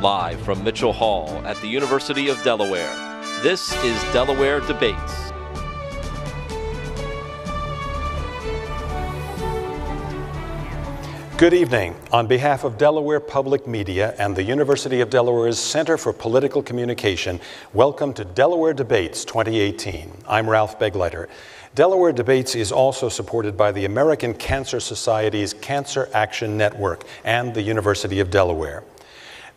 Live from Mitchell Hall at the University of Delaware, this is Delaware Debates. Good evening. On behalf of Delaware Public Media and the University of Delaware's Center for Political Communication, welcome to Delaware Debates 2018. I'm Ralph Begleiter. Delaware Debates is also supported by the American Cancer Society's Cancer Action Network and the University of Delaware.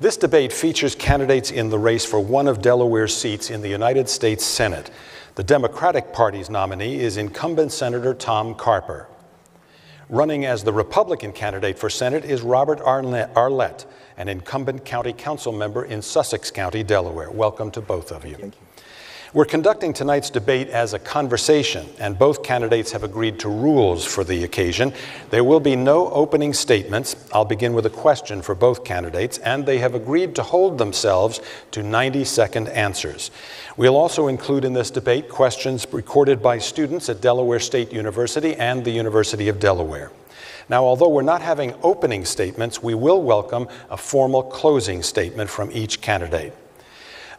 This debate features candidates in the race for one of Delaware's seats in the United States Senate. The Democratic Party's nominee is incumbent Senator Tom Carper. Running as the Republican candidate for Senate is Robert Arlett, an incumbent county council member in Sussex County, Delaware. Welcome to both of you. Thank you. We're conducting tonight's debate as a conversation, and both candidates have agreed to rules for the occasion. There will be no opening statements. I'll begin with a question for both candidates, and they have agreed to hold themselves to 90-second answers. We'll also include in this debate questions recorded by students at Delaware State University and the University of Delaware. Now, although we're not having opening statements, we will welcome a formal closing statement from each candidate.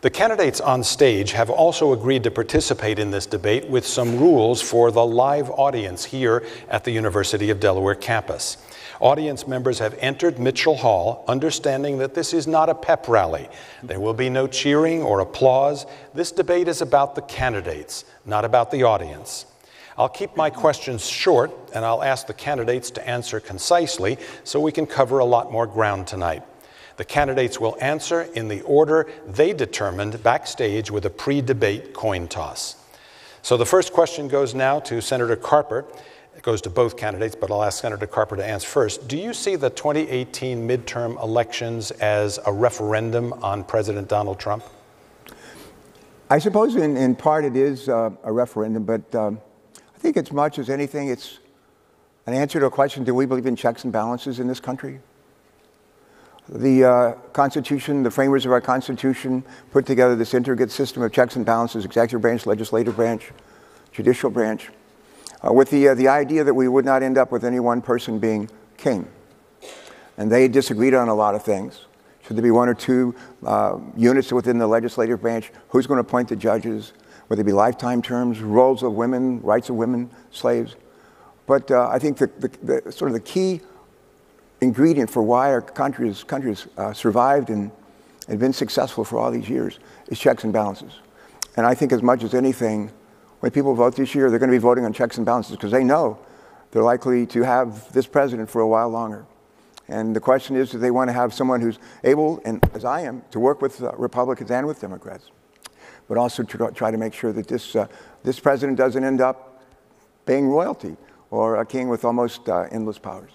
The candidates on stage have also agreed to participate in this debate with some rules for the live audience here at the University of Delaware campus. Audience members have entered Mitchell Hall, understanding that this is not a pep rally. There will be no cheering or applause. This debate is about the candidates, not about the audience. I'll keep my questions short, and I'll ask the candidates to answer concisely so we can cover a lot more ground tonight. The candidates will answer in the order they determined backstage with a pre-debate coin toss. So the first question goes now to Senator Carper. It goes to both candidates, but I'll ask Senator Carper to answer first. Do you see the 2018 midterm elections as a referendum on President Donald Trump? I suppose in part it is a referendum, but I think as much as anything, it's an answer to a question: do we believe in checks and balances in this country? The Constitution, the framers of our Constitution, put together this intricate system of checks and balances: executive branch, legislative branch, judicial branch, with the idea that we would not end up with any one person being king. And they disagreed on a lot of things. Should there be one or two units within the legislative branch? Who's going to appoint the judges? Would there be lifetime terms, roles of women, rights of women, slaves? But I think the sort of the key ingredient for why our country has survived and been successful for all these years is checks and balances. And I think as much as anything, when people vote this year, they're going to be voting on checks and balances because they know they're likely to have this president for a while longer. And the question is, do they want to have someone who's able, and as I am, to work with Republicans and with Democrats, but also to try to make sure that this president doesn't end up being royalty or a king with almost endless powers.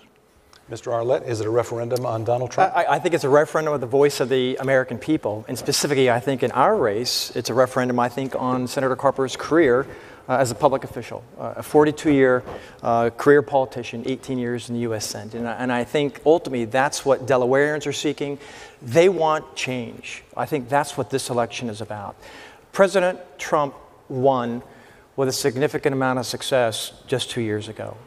Mr. Arlett, is it a referendum on Donald Trump? I think it's a referendum of the voice of the American people. And specifically, I think in our race, it's a referendum, I think, on Senator Carper's career as a public official, a 42-year career politician, 18 years in the U.S. Senate. And I think ultimately that's what Delawareans are seeking. They want change. I think that's what this election is about. President Trump won with a significant amount of success just 2 years ago.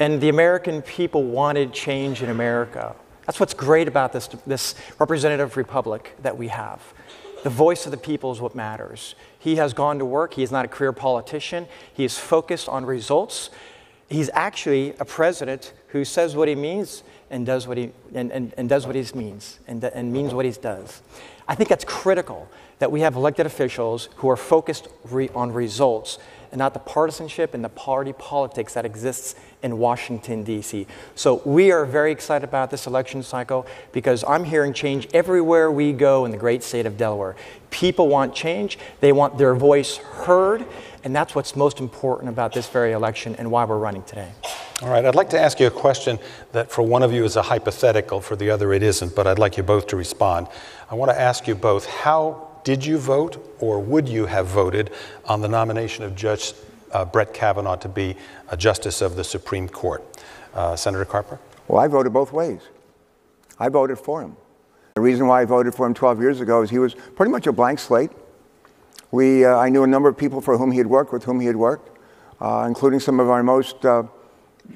And the American people wanted change in America. That's what's great about this representative republic that we have. The voice of the people is what matters. He has gone to work. He is not a career politician. He is focused on results. He's actually a president who says what he means and does what he does what he means and means what he does. I think that's critical that we have elected officials who are focused on results and not the partisanship and the party politics that exists in Washington, D.C. So we are very excited about this election cycle because I'm hearing change everywhere we go in the great state of Delaware. People want change. They want their voice heard. And that's what's most important about this very election and why we're running today. All right, I'd like to ask you a question that for one of you is a hypothetical, for the other it isn't, but I'd like you both to respond. I want to ask you both, how did you vote or would you have voted on the nomination of Judge Brett Kavanaugh to be a justice of the Supreme Court? Senator Carper? Well, I voted both ways. I voted for him. The reason why I voted for him 12 years ago is he was pretty much a blank slate. I knew a number of people for whom he had worked, with whom he had worked, including some of our most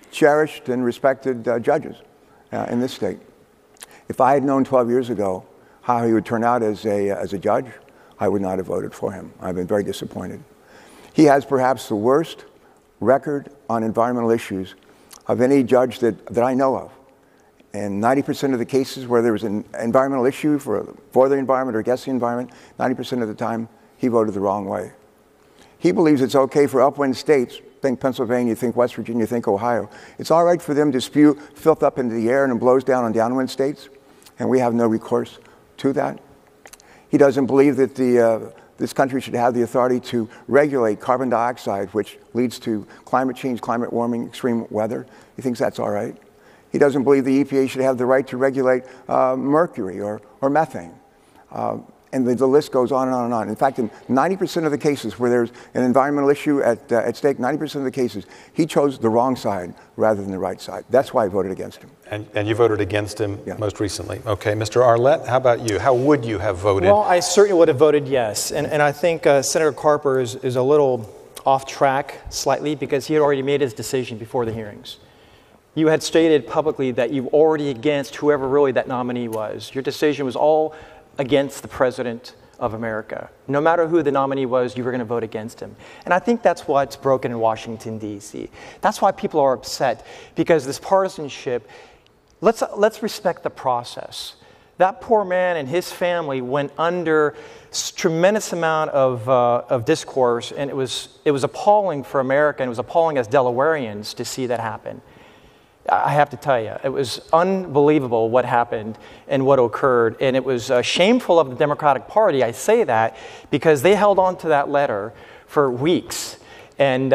cherished and respected judges in this state. If I had known 12 years ago how he would turn out as a judge, I would not have voted for him. I've been very disappointed. He has perhaps the worst record on environmental issues of any judge that I know of. And 90% of the cases where there was an environmental issue for the environment or against the environment, 90% of the time, he voted the wrong way. He believes it's okay for upwind states, think Pennsylvania, think West Virginia, think Ohio. It's all right for them to spew filth up into the air and it blows down on downwind states, and we have no recourse to that. He doesn't believe that this country should have the authority to regulate carbon dioxide, which leads to climate change, climate warming, extreme weather. He thinks that's all right. He doesn't believe the EPA should have the right to regulate mercury or methane. And the list goes on and on and on. In fact, in 90% of the cases where there's an environmental issue at stake, 90% of the cases, he chose the wrong side rather than the right side. That's why I voted against him. And you voted against him most recently. Okay, Mr. Arlett, how about you? How would you have voted? Well, I certainly would have voted yes. And I think Senator Carper is a little off track slightly because he had already made his decision before the hearings. You had stated publicly that you were already against whoever really that nominee was. Your decision was all against the President of America. No matter who the nominee was, you were going to vote against him. And I think that's what's broken in Washington, D.C. That's why people are upset, because this partisanship, let's respect the process. That poor man and his family went under tremendous amount of discourse, and it was appalling for America, and it was appalling as Delawareans to see that happen. I have to tell you, it was unbelievable what happened and what occurred, and it was shameful of the Democratic Party. I say that because they held on to that letter for weeks, and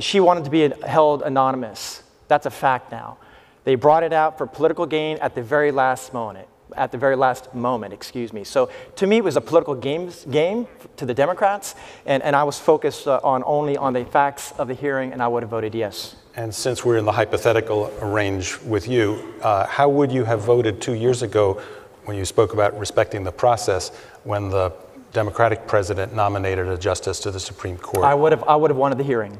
she wanted to be held anonymous. That's a fact now. They brought it out for political gain at the very last moment. Excuse me. So to me, it was a political game to the Democrats, and I was focused only on the facts of the hearing, and I would have voted yes. And since we're in the hypothetical range with you, how would you have voted 2 years ago when you spoke about respecting the process when the Democratic president nominated a justice to the Supreme Court? I would have wanted the hearing.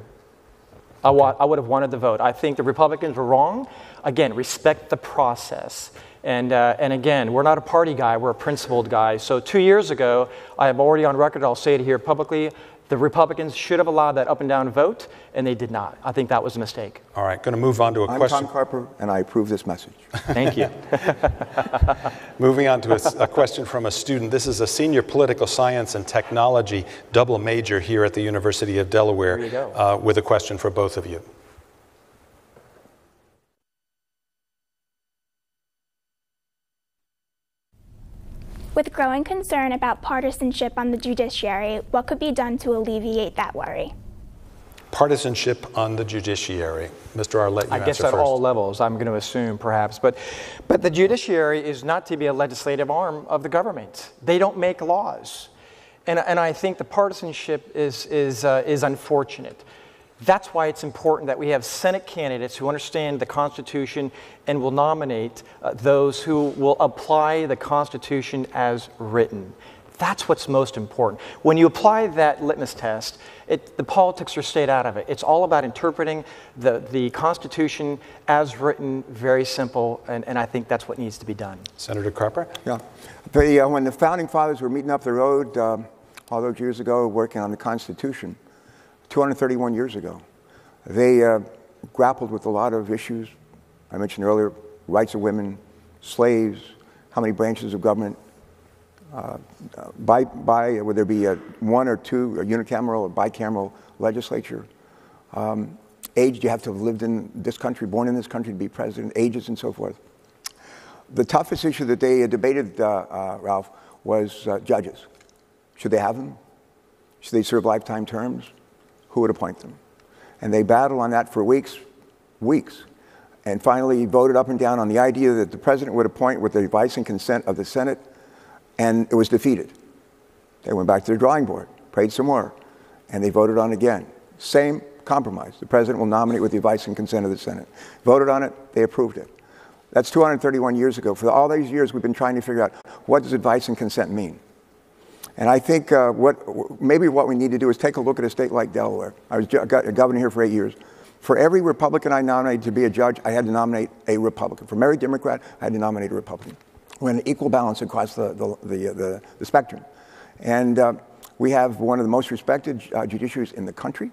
I would have wanted the vote. I think the Republicans were wrong. Again, respect the process. And again, we're not a party guy, we're a principled guy. So 2 years ago, I am already on record, I'll say it here publicly, the Republicans should have allowed that up and down vote, and they did not. I think that was a mistake. All right, going to move on to a question. I'm Tom Carper, and I approve this message. Thank you. Moving on to a question from a student. This is a senior political science and technology double major here at the University of Delaware. There you go. With a question for both of you. With growing concern about partisanship on the judiciary, what could be done to alleviate that worry? Partisanship on the judiciary. Mr. Arlett, you I guess at all levels, I'm going to assume, perhaps. But the judiciary is not to be a legislative arm of the government. They don't make laws. And I think the partisanship is unfortunate. That's why it's important that we have Senate candidates who understand the Constitution and will nominate those who will apply the Constitution as written. That's what's most important. When you apply that litmus test, the politics are stayed out of it. It's all about interpreting the Constitution as written, very simple, and I think that's what needs to be done. Senator Carper? Yeah. When the Founding Fathers were meeting up the road all those years ago working on the Constitution, 231 years ago, they grappled with a lot of issues. I mentioned earlier, rights of women, slaves, how many branches of government, would there be one or two, a unicameral or bicameral legislature, age, you have to have lived in this country, born in this country to be president, ages and so forth. The toughest issue that they debated, Ralph, was judges. Should they have them? Should they serve lifetime terms? Who would appoint them? And they battled on that for weeks. And finally, he voted up and down on the idea that the president would appoint with the advice and consent of the Senate, and it was defeated. They went back to the drawing board, prayed some more, and they voted on it again. Same compromise. The president will nominate with the advice and consent of the Senate. Voted on it, they approved it. That's 231 years ago. For all these years, we've been trying to figure out, what does advice and consent mean? And I think maybe what we need to do is take a look at a state like Delaware. I was a governor here for 8 years. For every Republican I nominated to be a judge, I had to nominate a Republican. For every Democrat, I had to nominate a Republican. when equal balance across the spectrum. And we have one of the most respected judiciaries in the country.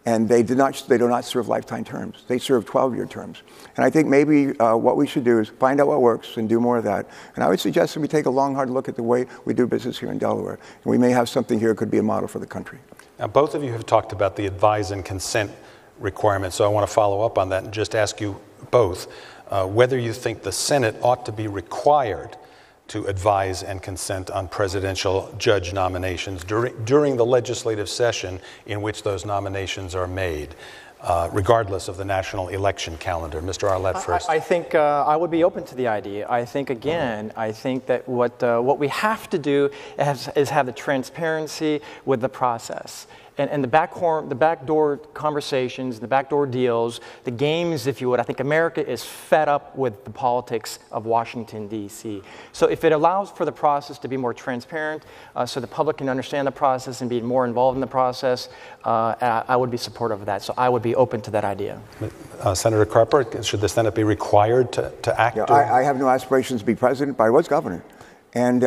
And they do not serve lifetime terms. They serve 12-year terms. And I think maybe what we should do is find out what works and do more of that. And I would suggest that we take a long, hard look at the way we do business here in Delaware. And we may have something here that could be a model for the country. Now, both of you have talked about the advise and consent requirements, so I want to follow up on that and just ask you both whether you think the Senate ought to be required to advise and consent on presidential judge nominations during the legislative session in which those nominations are made, regardless of the national election calendar. Mr. Arlett first. I think I would be open to the idea. I think, again, I think that what we have to do is have the transparency with the process. And the backdoor conversations, the backdoor deals, the games, if you would. I think America is fed up with the politics of Washington, D.C. So if it allows for the process to be more transparent, so the public can understand the process and be more involved in the process, I would be supportive of that. So I would be open to that idea. Senator Carper, should the Senate be required to act? Yeah, I have no aspirations to be president, but I was governor. And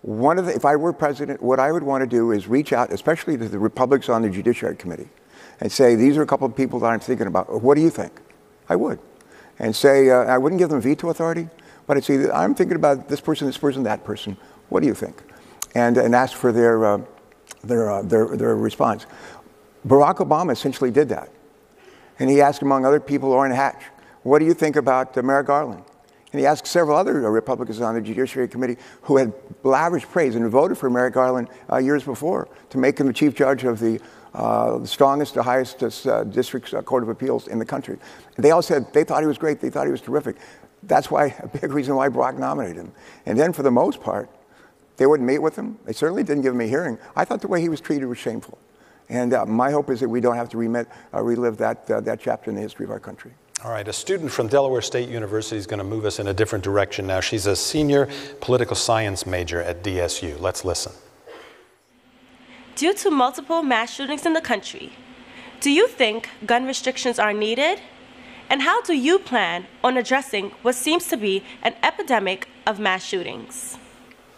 if I were president, what I would want to do is reach out, especially to the Republicans on the Judiciary Committee, and say, these are a couple of people that I'm thinking about. What do you think? I would. And say, I wouldn't give them veto authority, but I'd say, I'm thinking about this person, that person. What do you think? And ask for their response. Barack Obama essentially did that. And he asked, among other people, Orrin Hatch, what do you think about Merrick Garland? And he asked several other Republicans on the Judiciary Committee who had lavish praise and voted for Merrick Garland years before to make him the chief judge of the strongest, the highest district court of appeals in the country. And they all said they thought he was great, they thought he was terrific. That's why a big reason why Barack nominated him. And then for the most part, they wouldn't meet with him. They certainly didn't give him a hearing. I thought the way he was treated was shameful. And my hope is that we don't have to relive that chapter in the history of our country. All right, a student from Delaware State University is going to move us in a different direction now. She's a senior political science major at DSU. Let's listen. Due to multiple mass shootings in the country, do you think gun restrictions are needed? And how do you plan on addressing what seems to be an epidemic of mass shootings?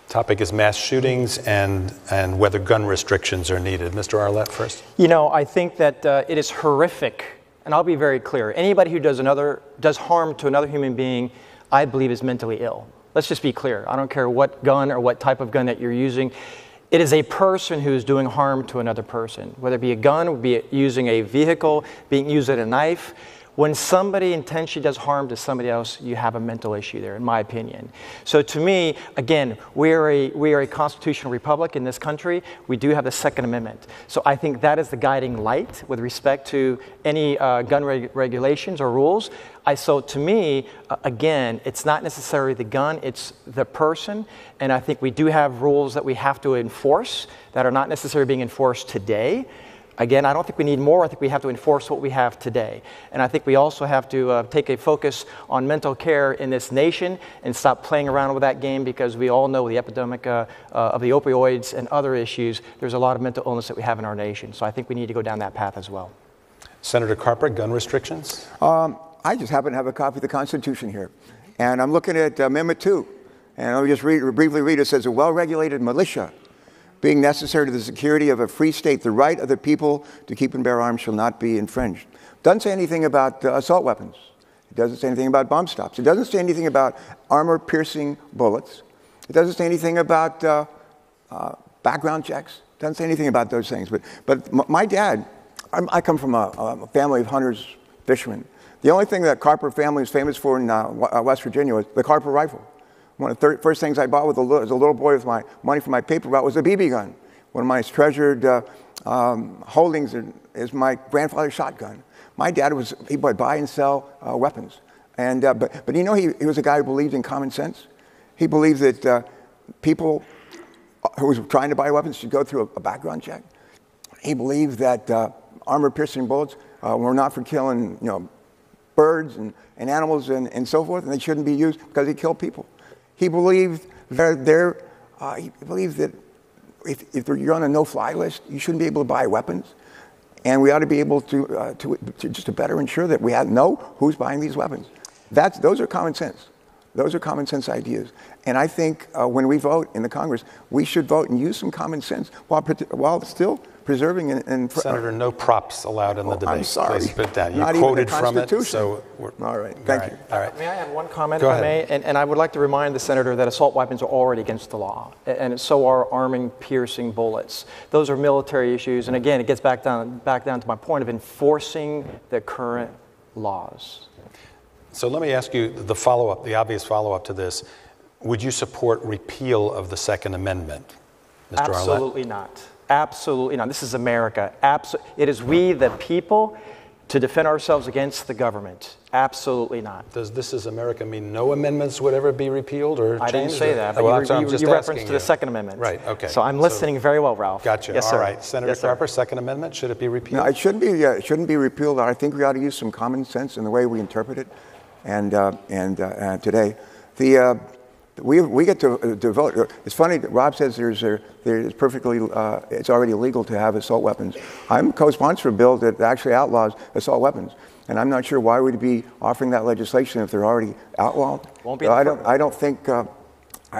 Topic is mass shootings and whether gun restrictions are needed. Mr. Arlett first. You know, I think that it is horrific. And I'll be very clear. Anybody who does harm to another human being, I believe is mentally ill. Let's just be clear. I don't care what gun or what type of gun that you're using. It is a person who is doing harm to another person, whether it be a gun, or be it using a vehicle, being used as a knife. When somebody intentionally does harm to somebody else, you have a mental issue there, in my opinion. So to me, again, we are a constitutional republic in this country. We do have the Second Amendment. So I think that is the guiding light with respect to any gun regulations or rules. So to me, again, it's not necessarily the gun, it's the person. And I think we do have rules that we have to enforce that are not necessarily being enforced today. Again, I don't think we need more. I think we have to enforce what we have today. And I think we also have to take a focus on mental care in this nation and stop playing around with that game, because we all know the epidemic of the opioids and other issues. There's a lot of mental illness that we have in our nation. So I think we need to go down that path as well. Senator Carper, gun restrictions? I just happen to have a copy of the Constitution here. And I'm looking at Amendment 2. And I'll just briefly read it. It says, a well-regulated militia being necessary to the security of a free state, the right of the people to keep and bear arms shall not be infringed. Doesn't say anything about assault weapons. It doesn't say anything about bomb stops. It doesn't say anything about armor-piercing bullets. It doesn't say anything about background checks. It doesn't say anything about those things. But my dad, I come from a family of hunters, fishermen. The only thing that Carper family is famous for in West Virginia was the Carper rifle. One of the first things I bought as a little boy with my money for my paper route was a BB gun. One of my treasured holdings is my grandfather's shotgun. My dad he would buy and sell weapons. And, but you know, he was a guy who believed in common sense. He believed that people who was trying to buy weapons should go through a background check. He believed that armor-piercing bullets were not for killing, birds and animals and so forth, and they shouldn't be used because they kill people. He believed that if you're on a no-fly list, you shouldn't be able to buy weapons, and we ought to be able to better ensure that we know who's buying these weapons. Those are common sense. Those are common sense ideas. And I think when we vote in the Congress, we should vote and use some common sense while still preserving and Senator, no props allowed in the debate. I'm sorry. Please put down. You Not quoted even the from it, Constitution. so all right. Thank you. All right. May I add one comment, Go if ahead. I may? And I would like to remind the senator that assault weapons are already against the law, and so are arming piercing bullets. Those are military issues, and again, it gets back down to my point of enforcing the current laws. So let me ask you the obvious follow-up to this. Would you support repeal of the Second Amendment, Mr. Arlett? Absolutely not. Absolutely not. This is America. It is we, the people, to defend ourselves against the government. Absolutely not. Does "This is America" mean no amendments would ever be repealed or changed? I didn't say that, but Well, you referenced to the Second Amendment. Right, okay. So I'm listening very well, Ralph. Gotcha. Yes, All sir. right. Senator Yes, sir. Carper, Second Amendment, should it be repealed? No, it shouldn't be repealed. I think we ought to use some common sense in the way we interpret it. And today, we get to vote. It's funny that Rob says it's already illegal to have assault weapons. I'm co-sponsor of a bill that actually outlaws assault weapons, and I'm not sure why we'd be offering that legislation if they're already outlawed. Won't be. I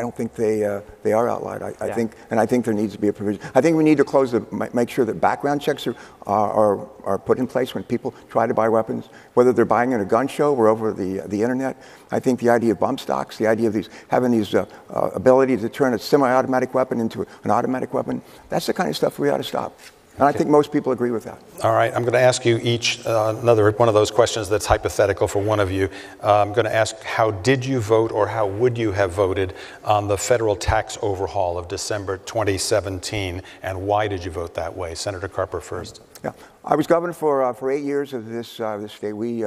don't think they are outlawed. I think there needs to be a provision. I think we need to make sure that background checks are put in place when people try to buy weapons, whether they're buying at a gun show or over the internet. I think the idea of bump stocks, the idea of having these ability to turn a semi-automatic weapon into an automatic weapon, that's the kind of stuff we ought to stop. And I think most people agree with that. All right, I'm going to ask you each another one of those questions that's hypothetical for one of you. I'm going to ask, how did you vote or how would you have voted on the federal tax overhaul of December 2017, and why did you vote that way? Senator Carper first. Yeah, I was governor for 8 years of this state. We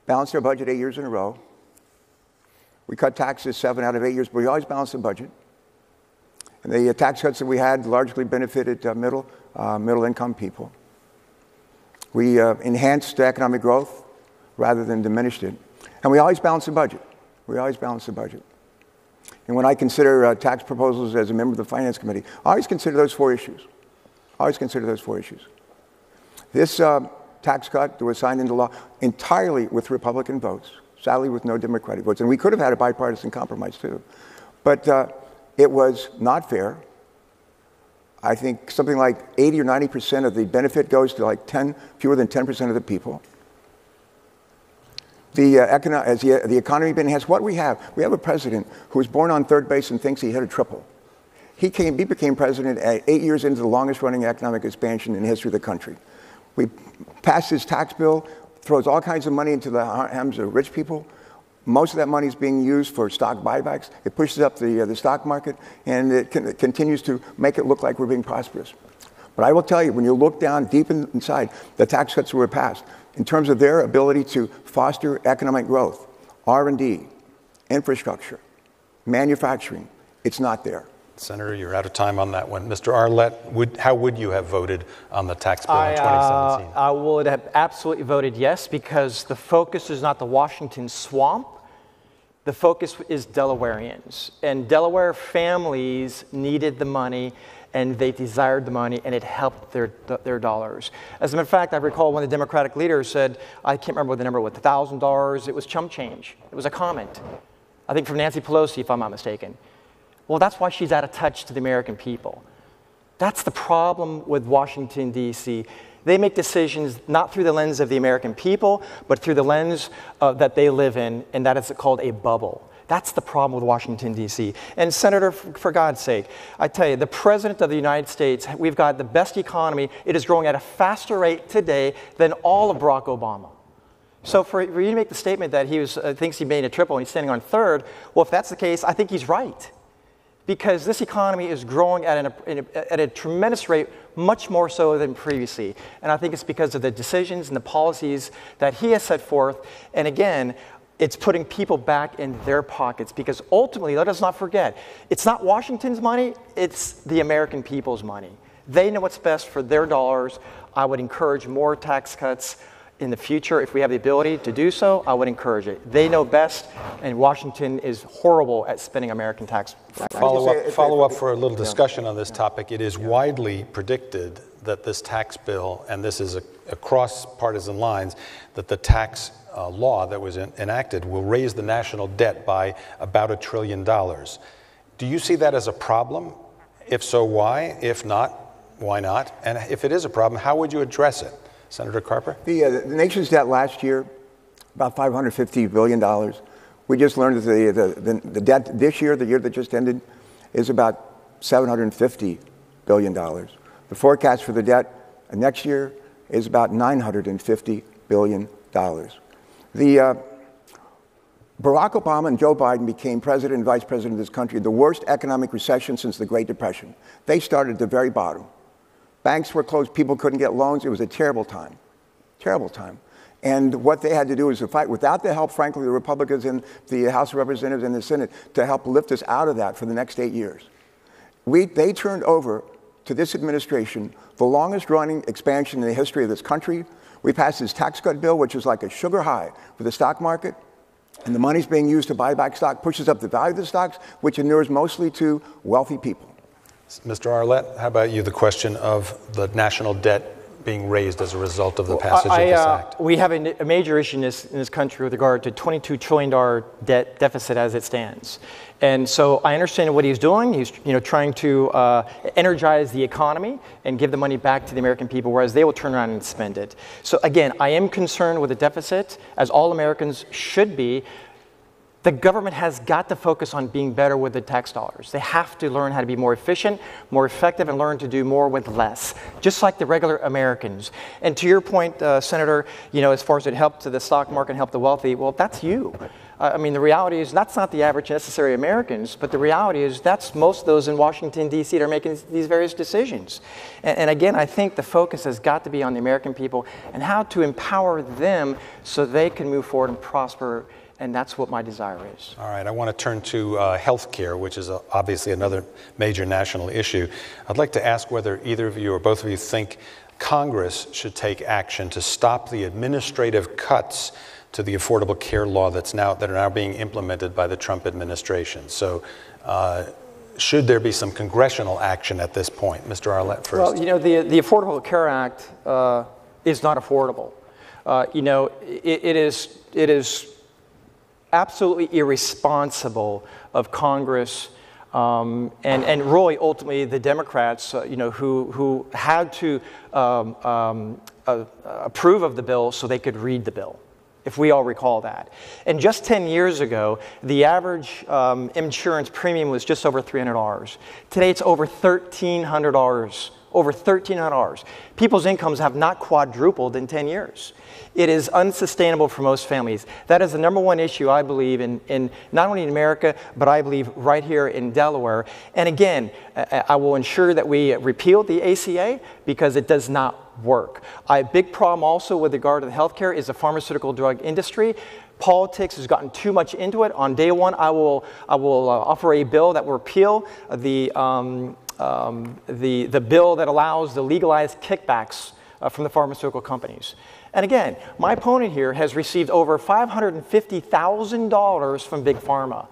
balanced our budget 8 years in a row. We cut taxes 7 out of 8 years, but we always balanced the budget. And the tax cuts that we had largely benefited middle-income people. We enhanced economic growth rather than diminished it. And we always balanced the budget. And when I consider tax proposals as a member of the Finance Committee, I always consider those 4 issues. This tax cut that was signed into law entirely with Republican votes, sadly with no Democratic votes. And we could have had a bipartisan compromise too. But it was not fair. I think something like 80 or 90% of the benefit goes to fewer than 10% of the people. As the economy been enhanced, what we have a president who was born on third base and thinks he hit a triple. He became president 8 years into the longest running economic expansion in the history of the country. We passed his tax bill, throws all kinds of money into the hands of rich people. Most of that money is being used for stock buybacks. It pushes up the stock market, and it continues to make it look like we're being prosperous. But I will tell you, when you look down deep inside, the tax cuts that were passed, in terms of their ability to foster economic growth, R&D, infrastructure, manufacturing, it's not there. Senator, you're out of time on that one. Mr. Arlett, how would you have voted on the tax bill in 2017? I would have absolutely voted yes, because the focus is not the Washington swamp. The focus is Delawareans. And Delaware families needed the money, and they desired the money, and it helped their dollars. As a matter of fact, I recall one of the Democratic leaders said, I can't remember what the number was, $1,000, it was chump change. It was a comment, I think from Nancy Pelosi, if I'm not mistaken. Well, that's why she's out of touch to the American people. That's the problem with Washington, D.C. They make decisions not through the lens of the American people, but through the lens that they live in, and that is called a bubble. That's the problem with Washington, D.C. And Senator, for God's sake, I tell you, the President of the United States, we've got the best economy. It is growing at a faster rate today than all of Barack Obama. So for you to make the statement that he thinks he made a triple and he's standing on third, well, if that's the case, I think he's right. Because this economy is growing at a tremendous rate, much more so than previously. And I think it's because of the decisions and the policies that he has set forth. And again, it's putting people back in their pockets, because ultimately, let us not forget, it's not Washington's money, it's the American people's money. They know what's best for their dollars. I would encourage more tax cuts in the future. If we have the ability to do so, I would encourage it. They know best, and Washington is horrible at spending American tax. Follow up for a little discussion on this topic. It is widely predicted that this tax bill, and this is across partisan lines, that the tax law that was enacted will raise the national debt by about $1 trillion. Do you see that as a problem? If so, why? If not, why not? And if it is a problem, how would you address it? Senator Carper? The nation's debt last year, about $550 billion. We just learned that the debt this year, the year that just ended, is about $750 billion. The forecast for the debt next year is about $950 billion. Barack Obama and Joe Biden became president and vice president of this country, the worst economic recession since the Great Depression. They started at the very bottom. Banks were closed, people couldn't get loans. It was a terrible time, terrible time. And what they had to do was to fight, without the help, frankly, of the Republicans in the House of Representatives and the Senate, to help lift us out of that for the next 8 years. They turned over to this administration the longest-running expansion in the history of this country. We passed this tax cut bill, which is like a sugar high for the stock market. And the money's being used to buy back stock, pushes up the value of the stocks, which inures mostly to wealthy people. Mr. Arlett, how about you, the question of the national debt being raised as a result of the passage of this act? We have a major issue in this country with regard to $22 trillion debt deficit as it stands. And so I understand what he's doing. He's trying to energize the economy and give the money back to the American people, whereas they will turn around and spend it. So again, I am concerned with the deficit, as all Americans should be. The government has got to focus on being better with the tax dollars. They have to learn how to be more efficient, more effective, and learn to do more with less, just like the regular Americans. And to your point, Senator, as far as it helped to the stock market and help the wealthy, well, that's you. I mean, the reality is that's not the average necessary Americans, but the reality is that's most of those in Washington, D.C. that are making these various decisions. And again, I think the focus has got to be on the American people and how to empower them so they can move forward and prosper. And that's what my desire is. All right, I want to turn to health care, which is obviously another major national issue. I'd like to ask whether either of you or both of you think Congress should take action to stop the administrative cuts to the Affordable Care Law that are now being implemented by the Trump administration. So should there be some congressional action at this point? Mr. Arlett first. Well, the Affordable Care Act is not affordable. It is absolutely irresponsible of Congress and really ultimately the Democrats, who had to approve of the bill so they could read the bill, if we all recall that. And just 10 years ago, the average insurance premium was just over $300. Today, it's over $1,300. Over $1,300. People's incomes have not quadrupled in 10 years. It is unsustainable for most families. That is the number one issue, I believe, in not only in America, but I believe right here in Delaware. And again, I will ensure that we repeal the ACA because it does not work. A big problem also with regard to the healthcare is the pharmaceutical drug industry. Politics has gotten too much into it. On day one, I will offer a bill that will repeal the bill that allows the legalized kickbacks from the pharmaceutical companies. And again, my opponent here has received over $550,000 from Big Pharma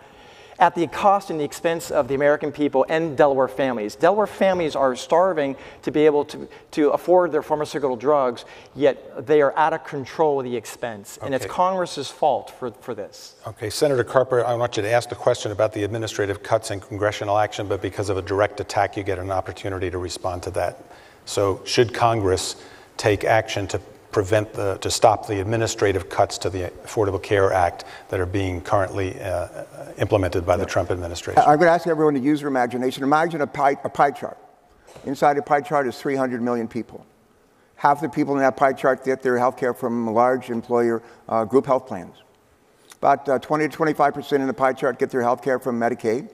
at the cost and the expense of the American people and Delaware families. Delaware families are starving to be able to afford their pharmaceutical drugs, yet they are out of control of the expense. And it's Congress's fault for this. Okay, Senator Carper, I want you to ask the question about the administrative cuts and congressional action, but because of a direct attack, you get an opportunity to respond to that. So should Congress take action to stop the administrative cuts to the Affordable Care Act that are being currently implemented by the Trump administration? I'm going to ask everyone to use their imagination. Imagine a pie chart. Inside a pie chart is 300 million people. Half the people in that pie chart get their health care from large employer group health plans. About 20 to 25% in the pie chart get their health care from Medicaid.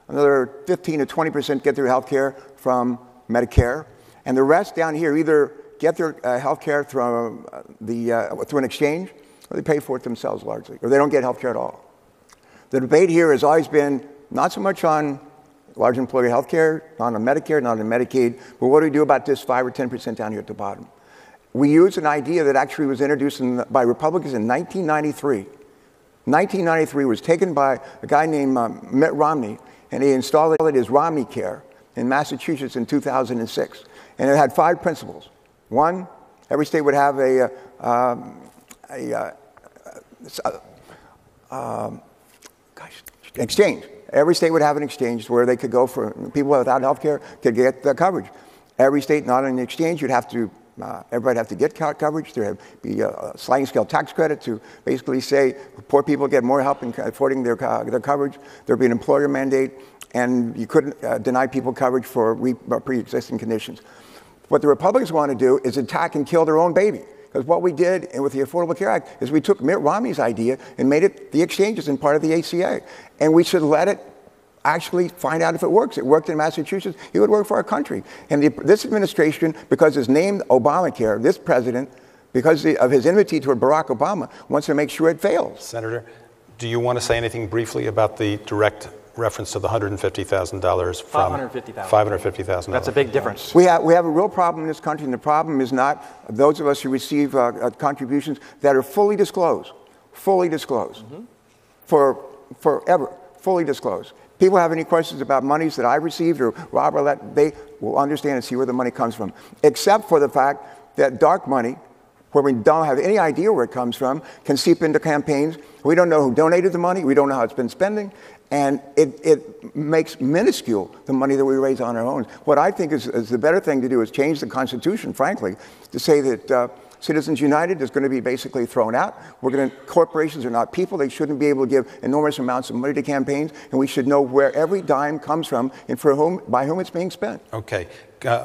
Another 15 to 20% get their health care from Medicare. And the rest down here either get their health care through an exchange, or they pay for it themselves largely, or they don't get health care at all. The debate here has always been not so much on large employer health care, not on Medicare, not on Medicaid, but what do we do about this 5 or 10% down here at the bottom? We use an idea that actually was introduced by Republicans in 1993. 1993 was taken by a guy named Mitt Romney, and he installed it as Romney Care in Massachusetts in 2006. And it had 5 principles. One, every state would have a exchange. Every state would have an exchange where they could go for people without health care could get the coverage. Every state not in the exchange, you'd have to, everybody have to get coverage. There would be a sliding scale tax credit to basically say poor people get more help in affording their coverage. There'd be an employer mandate, and you couldn't deny people coverage for pre-existing conditions. What the Republicans want to do is attack and kill their own baby. Because what we did with the Affordable Care Act is we took Mitt Romney's idea and made it the exchanges and part of the ACA. And we should let it actually find out if it works. It worked in Massachusetts. It would work for our country. And this administration, because it's named Obamacare, this president, because of his enmity toward Barack Obama, wants to make sure it fails. Senator, do you want to say anything briefly about the direct reference to the $150,000 from $550,000? That's a big difference. We have a real problem in this country, and the problem is not those of us who receive contributions that are fully disclosed, forever, fully disclosed. People have any questions about monies that I received or Rob Arlett, they will understand and see where the money comes from, except for the fact that dark money, where we don't have any idea where it comes from, can seep into campaigns. We don't know who donated the money. We don't know how it's been spending. And it makes minuscule the money that we raise on our own. What I think is the better thing to do is change the Constitution, frankly, to say that Citizens United is going to be basically thrown out. Corporations are not people. They shouldn't be able to give enormous amounts of money to campaigns. And we should know where every dime comes from and by whom it's being spent. Okay.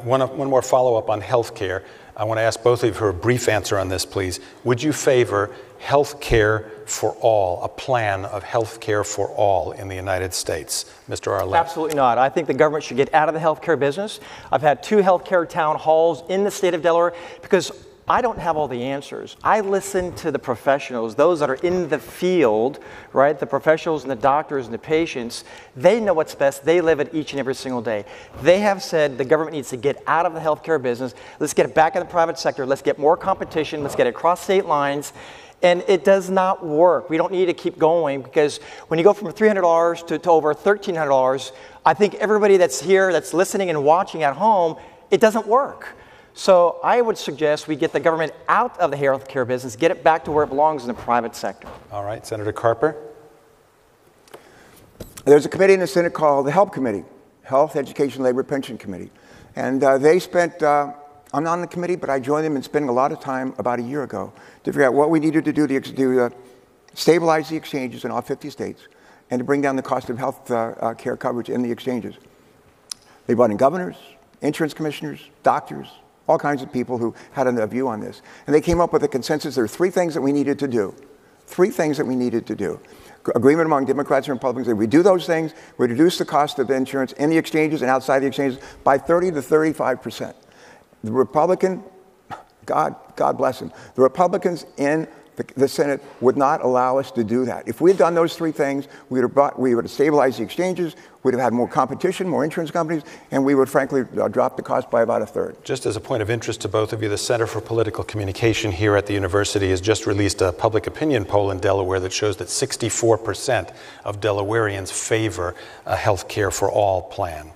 One more follow-up on health care. I want to ask both of you for a brief answer on this, please. Would you favor health care for all, a plan of health care for all in the United States? Mr. Arlett. Absolutely not. I think the government should get out of the health care business. I've had 2 health care town halls in the state of Delaware because I don't have all the answers. I listen to the professionals, those that are in the field, right? The professionals and the doctors and the patients. They know what's best. They live it each and every single day. They have said the government needs to get out of the healthcare business. Let's get it back in the private sector. Let's get more competition. Let's get it across state lines. And it does not work. We don't need to keep going because when you go from $300 to over $1,300, I think everybody that's here, that's listening and watching at home, it doesn't work. So I would suggest we get the government out of the health care business, get it back to where it belongs in the private sector. All right, Senator Carper. There's a committee in the Senate called the HELP Committee, Health, Education, Labor, Pension Committee. And they spent, I'm not on the committee, but I joined them in spending a lot of time about a year ago to figure out what we needed to do to stabilize the exchanges in all 50 states and to bring down the cost of health care coverage in the exchanges. They brought in governors, insurance commissioners, doctors, all kinds of people who had a view on this. And they came up with a consensus. There are 3 things that we needed to do. 3 things that we needed to do. Agreement among Democrats and Republicans. If we do those things, we reduce the cost of insurance in the exchanges and outside the exchanges by 30 to 35%. The Republican, God bless them, the Republicans in the Senate would not allow us to do that. If we had done those 3 things, we would have stabilized the exchanges, we'd have had more competition, more insurance companies, and we would frankly drop the cost by about 1/3. Just as a point of interest to both of you, the Center for Political Communication here at the university has just released a public opinion poll in Delaware that shows that 64% of Delawareans favor a health care for all plan.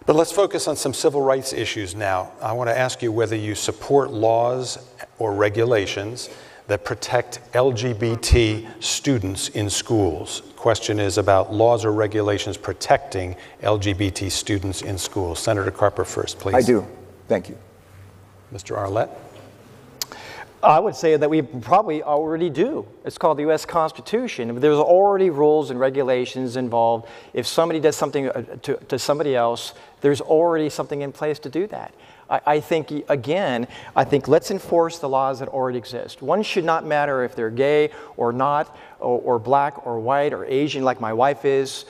But let's focus on some civil rights issues now. I want to ask you whether you support laws or regulations that protect LGBT students in schools. Question is about laws or regulations protecting LGBT students in schools. Senator Carper first, please. I do. Thank you. Mr. Arlett? I would say that we probably already do. It's called the U.S. Constitution. There's already rules and regulations involved. If somebody does something to somebody else, there's already something in place to do that. I think, again, let's enforce the laws that already exist. One should not matter if they're gay or not, or black or white or Asian like my wife is.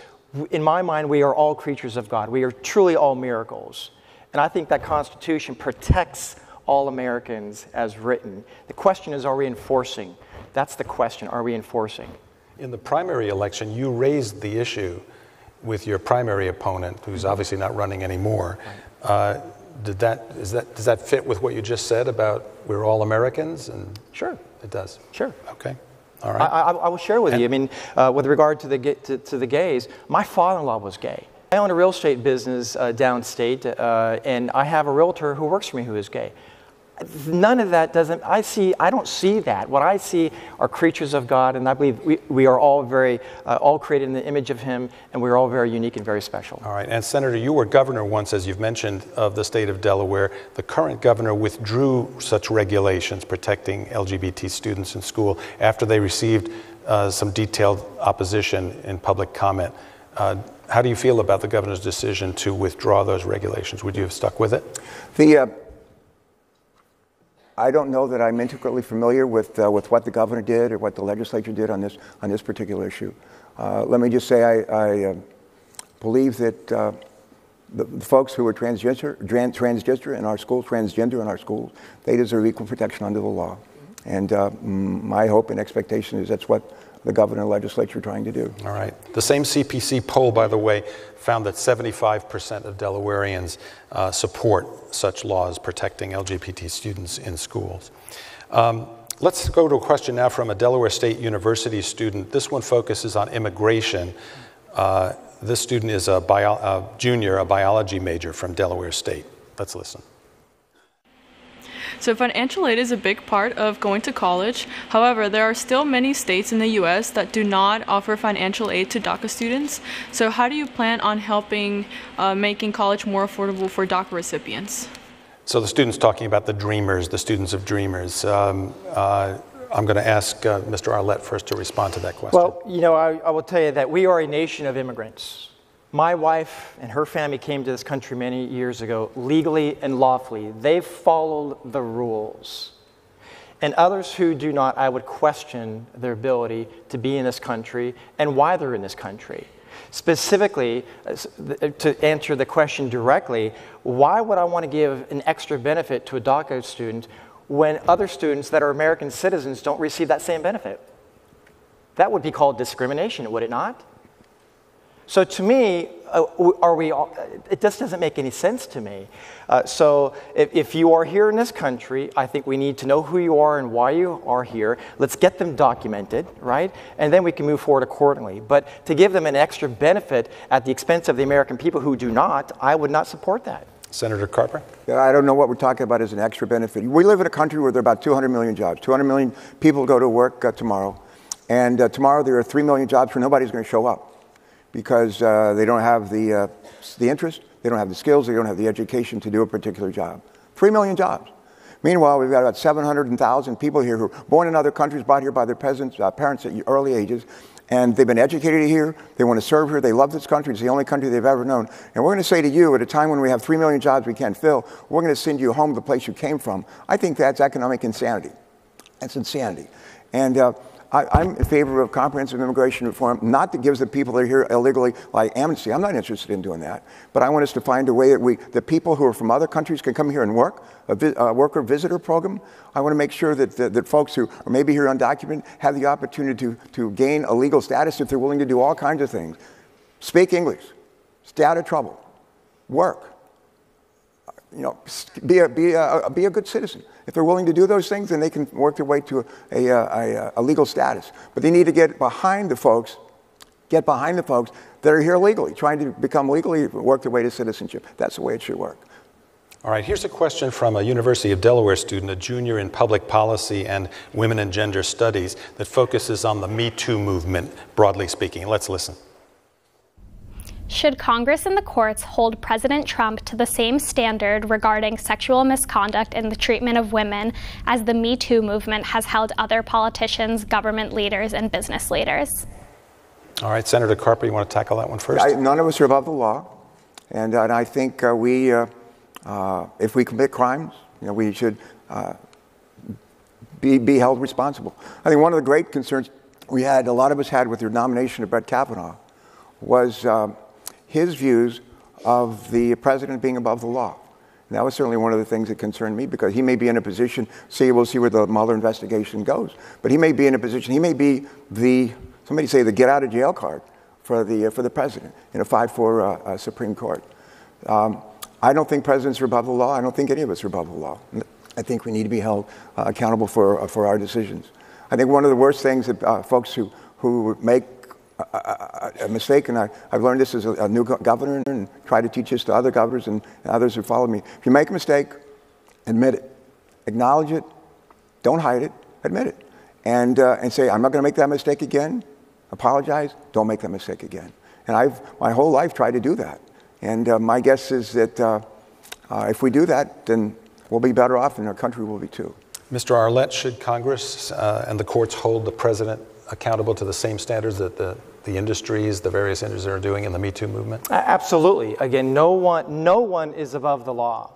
In my mind, we are all creatures of God. We are truly all miracles. And I think that Constitution protects all Americans as written. The question is, are we enforcing? That's the question, are we enforcing? In the primary election, you raised the issue with your primary opponent, who's obviously not running anymore. Does that fit with what you just said about we're all Americans? And sure. It does? Sure. Okay. All right. I will share with you. I mean, with regard to the gays, my father-in-law was gay. I own a real estate business downstate, and I have a realtor who works for me who is gay. none of that doesn't, I don't see that. What I see are creatures of God, and I believe we are all all created in the image of Him, and we're all very unique and very special. All right, and Senator, you were governor once, as you've mentioned, of the state of Delaware. The current governor withdrew such regulations protecting LGBT students in school after they received some detailed opposition in public comment. How do you feel about the governor's decision to withdraw those regulations? Would you have stuck with it? I don't know that I'm intricately familiar with what the governor did or what the legislature did on this particular issue. Let me just say I believe that the folks who are transgender in our schools, they deserve equal protection under the law. And my hope and expectation is that's what the governor and legislature are trying to do. All right. The same CPC poll, by the way, found that 75% of Delawareans support such laws protecting LGBT students in schools. Let's go to a question now from a Delaware State University student. This one focuses on immigration. This student is a junior, a biology major from Delaware State. Let's listen. So financial aid is a big part of going to college. However, there are still many states in the U.S. that do not offer financial aid to DACA students. So how do you plan on helping making college more affordable for DACA recipients? So the student's talking about the Dreamers, the students of Dreamers. I'm going to ask Mr. Arlett first to respond to that question. Well, you know, I will tell you that we are a nation of immigrants. My wife and her family came to this country many years ago, legally and lawfully. They followed the rules. And others who do not, I would question their ability to be in this country and why they're in this country. Specifically, to answer the question directly, why would I want to give an extra benefit to a DACA student when other students that are American citizens don't receive that same benefit? That would be called discrimination, would it not? So to me, it just doesn't make any sense to me. So if you are here in this country, I think we need to know who you are and why you are here. Let's get them documented, right? And then we can move forward accordingly. But to give them an extra benefit at the expense of the American people who do not, I would not support that. Senator Carper? I don't know what we're talking about as an extra benefit. We live in a country where there are about 200 million jobs. 200 million people go to work tomorrow. And tomorrow there are 3 million jobs where nobody's going to show up, because they don't have the interest, they don't have the skills, they don't have the education to do a particular job. 3 million jobs. Meanwhile, we've got about 700,000 people here who are born in other countries, brought here by their parents at early ages, and they've been educated here, they want to serve here, they love this country, it's the only country they've ever known. And we're going to say to you, at a time when we have 3 million jobs we can't fill, we're going to send you home to the place you came from. I think that's economic insanity. That's insanity. And I'm in favor of comprehensive immigration reform, not that gives the people that are here illegally like amnesty. I'm not interested in doing that. But I want us to find a way that the people who are from other countries can come here and work, a worker visitor program. I want to make sure that folks who are maybe here undocumented have the opportunity to gain a legal status if they're willing to do all kinds of things. Speak English, stay out of trouble, work. You know, be a good citizen. If they're willing to do those things, then they can work their way to a legal status. But they need to get behind the folks that are here legally, trying to become legally, work their way to citizenship. That's the way it should work. All right, here's a question from a University of Delaware student, a junior in public policy and women and gender studies, that focuses on the Me Too movement, broadly speaking. Let's listen. Should Congress and the courts hold President Trump to the same standard regarding sexual misconduct and the treatment of women as the Me Too movement has held other politicians, government leaders, and business leaders? All right, Senator Carper, you want to tackle that one first? None of us are above the law, and I think if we commit crimes, we should be held responsible. I think one of the great concerns a lot of us had with your nomination of Brett Kavanaugh was his views of the president being above the law. And that was certainly one of the things that concerned me, because he may be in a position, we'll see where the Mueller investigation goes, but he may be in a position, he may be somebody say the get out of jail card for the president in a 5-4 Supreme Court. I don't think presidents are above the law. I don't think any of us are above the law. I think we need to be held accountable for our decisions. I think one of the worst things that folks who make a mistake, and I've learned this as a new governor and try to teach this to other governors and others who follow me. If you make a mistake, admit it. acknowledge it, don't hide it, admit it, and say, I'm not going to make that mistake again. Apologize, don't make that mistake again. And I've my whole life tried to do that. And my guess is that if we do that, then we'll be better off, and our country will be too. Mr. Arlett, should Congress and the courts hold the president accountable to the same standards that the industries, the various industries are doing in the Me Too movement? Absolutely. Again, no one is above the law.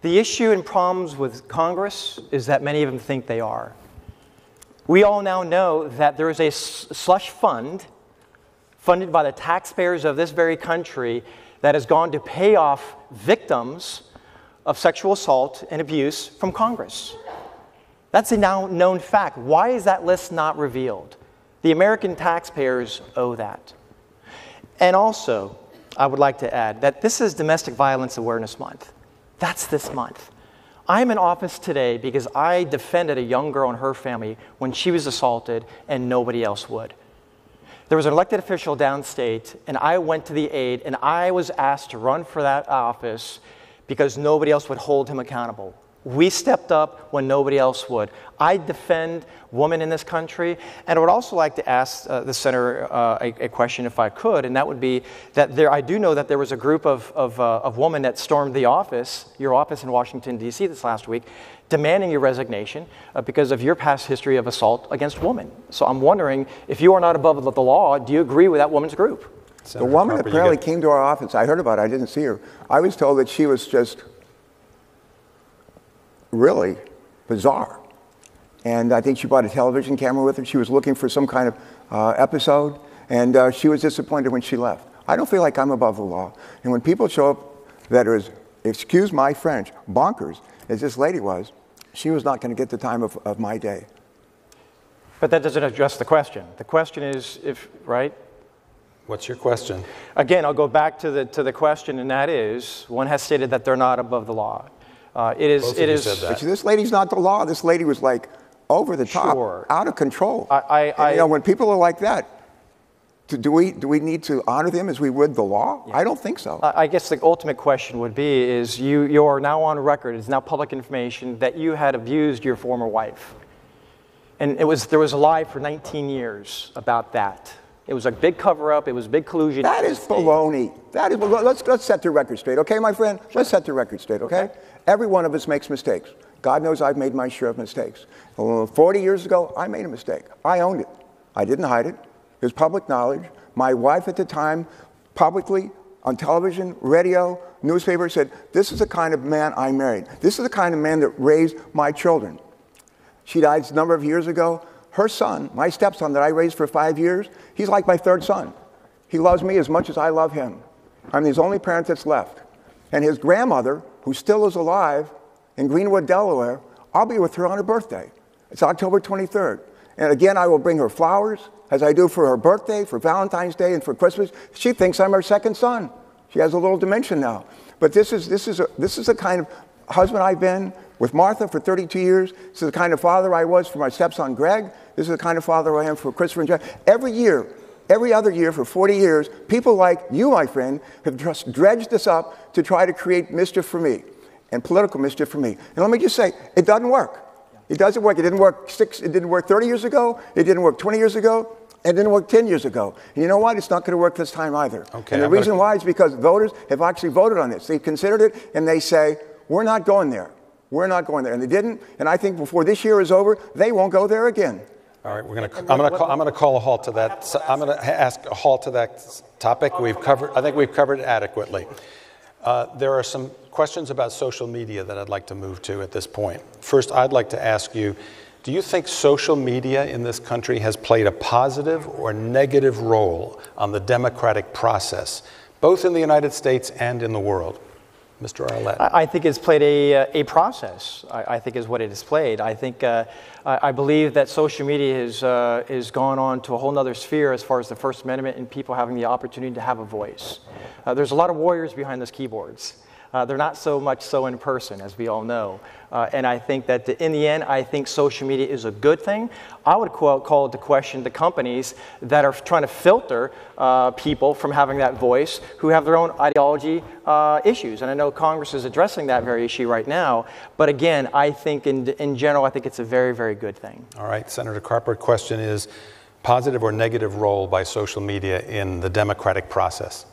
The issue and problems with Congress is that many of them think they are. We all now know that there is a slush fund funded by the taxpayers of this very country that has gone to pay off victims of sexual assault and abuse from Congress. That's a now known fact. Why is that list not revealed? The American taxpayers owe that. And also, I would like to add that this is Domestic Violence Awareness Month. That's this month. I'm in office today because I defended a young girl and her family when she was assaulted and nobody else would. There was an elected official downstate, and I went to the aid, and I was asked to run for that office because nobody else would hold him accountable. We stepped up when nobody else would. I defend women in this country, and I would also like to ask the senator a question, if I could, and that would be that I do know that there was a group of women that stormed your office in Washington, D.C. this last week, demanding your resignation because of your past history of assault against women. So I'm wondering, if you are not above the law, do you agree with that woman's group? The woman apparently came to our office. I heard about it. I didn't see her. I was told that she was just really bizarre. And I think she brought a television camera with her. She was looking for some kind of episode, and she was disappointed when she left. I don't feel like I'm above the law. And when people show up that are as, excuse my French, bonkers as this lady was, she was not going to get the time of my day. But that doesn't address the question. The question is, right? What's your question? Again, I'll go back to the question, and that is, one has stated that they're not above the law. It is. But this lady's not the law. This lady was like over the top, sure, out of control. You know, when people are like that, do we need to honor them as we would the law? Yeah. I don't think so. I guess the ultimate question would be: is you are now on record? It's now public information that you had abused your former wife, and there was a lie for 19 years about that. It was a big cover-up. It was a big collusion. That is baloney. That is. Let's set the record straight, okay, my friend? Sure. Let's set the record straight, okay? Every one of us makes mistakes. God knows I've made my share of mistakes. 40 years ago, I made a mistake. I owned it. I didn't hide it. It was public knowledge. My wife at the time, publicly, on television, radio, newspaper, said, this is the kind of man I married. This is the kind of man that raised my children. She died a number of years ago. Her son, my stepson that I raised for 5 years, he's like my third son. He loves me as much as I love him. I'm his only parent that's left. And his grandmother, who still is alive in Greenwood, Delaware, I'll be with her on her birthday. It's October 23rd. And again, I will bring her flowers, as I do for her birthday, for Valentine's Day, and for Christmas. She thinks I'm her second son. She has a little dementia now. But this is the kind of husband I've been with Martha for 32 years. This is the kind of father I was for my stepson Greg. This is the kind of father I am for Christopher and John. Every other year for 40 years, people like you, my friend, have just dredged this up to try to create mischief for me, and political mischief for me. And let me just say, it doesn't work. It doesn't work. It didn't work 30 years ago. It didn't work 20 years ago. It didn't work 10 years ago. And you know what? It's not going to work this time either. Okay, and the reason why is because voters have actually voted on this. They've considered it, and they say, we're not going there. We're not going there. And they didn't. And I think before this year is over, they won't go there again. All right, I'm going to call a halt to that. I'm going to ask a halt to that topic. I think we've covered it adequately. There are some questions about social media that I'd like to move to at this point. First, I'd like to ask you, do you think social media in this country has played a positive or negative role on the democratic process, both in the United States and in the world? Mr. Arlett. I think it's played a process, I think is what it has played. I think, I believe that social media has gone on to a whole other sphere as far as the First Amendment and people having the opportunity to have a voice. There's a lot of warriors behind those keyboards. They're not so much so in person, as we all know. And I think that in the end, I think social media is a good thing. I would call it to question the companies that are trying to filter people from having that voice who have their own ideology issues. And I know Congress is addressing that very issue right now. But again, I think in general, I think it's a very, very good thing. All right, Senator Carper, question is positive or negative role by social media in the democratic process?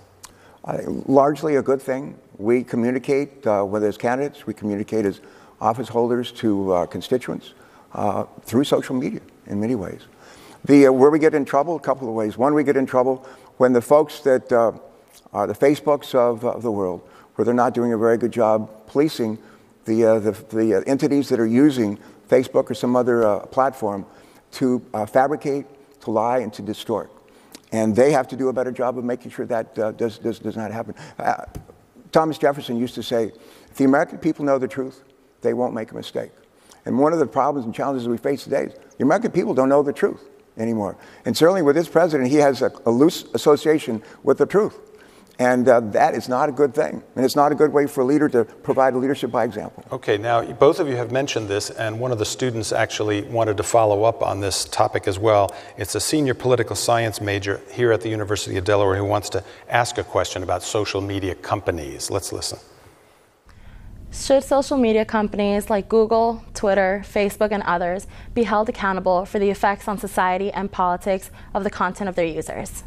Largely a good thing. We communicate with as candidates, we communicate as office holders to constituents through social media in many ways. Where we get in trouble, a couple of ways. One, we get in trouble when the folks that are the Facebooks of the world, where they're not doing a very good job policing the entities that are using Facebook or some other platform to fabricate, to lie, and to distort. And they have to do a better job of making sure that does not happen. Thomas Jefferson used to say, if the American people know the truth, they won't make a mistake. And one of the problems and challenges we face today is the American people don't know the truth anymore. And certainly with this president, he has a loose association with the truth. And that is not a good thing. And it's not a good way for a leader to provide leadership by example. Okay, now both of you have mentioned this, and one of the students actually wanted to follow up on this topic as well. It's a senior political science major here at the University of Delaware who wants to ask a question about social media companies. Let's listen. Should social media companies like Google, Twitter, Facebook, and others be held accountable for the effects on society and politics of the content of their users?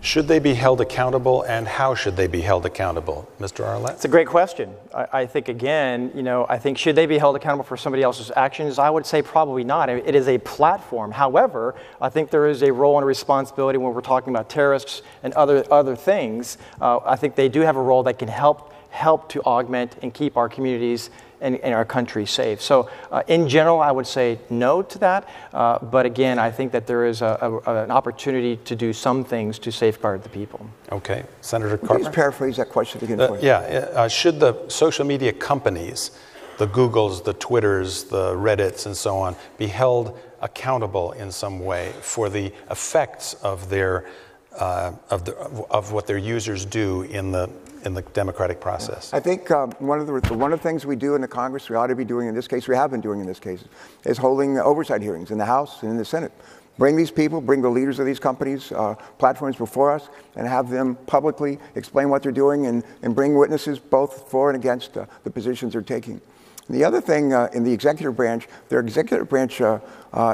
Should they be held accountable, and how should they be held accountable? Mr. Arlett? It's a great question. I think, again, I think should they be held accountable for somebody else's actions? I would say probably not. It is a platform. However, I think there is a role and a responsibility when we're talking about terrorists and other things. I think they do have a role that can help to augment and keep our communities and our country safe. So in general, I would say no to that. But again, I think that there is an opportunity to do some things to safeguard the people. Okay. Senator Carper? Please paraphrase that question again for you. Should the social media companies, the Googles, the Twitters, the Reddits, and so on, be held accountable in some way for the effects of their of what their users do in the democratic process? I think one of the things we do in the Congress, we ought to be doing in this case, we have been doing in this case, is holding oversight hearings in the House and in the Senate. Bring these people, bring the leaders of these companies, platforms before us, and have them publicly explain what they're doing and bring witnesses both for and against the positions they're taking. And the other thing in the executive branch, there are executive branch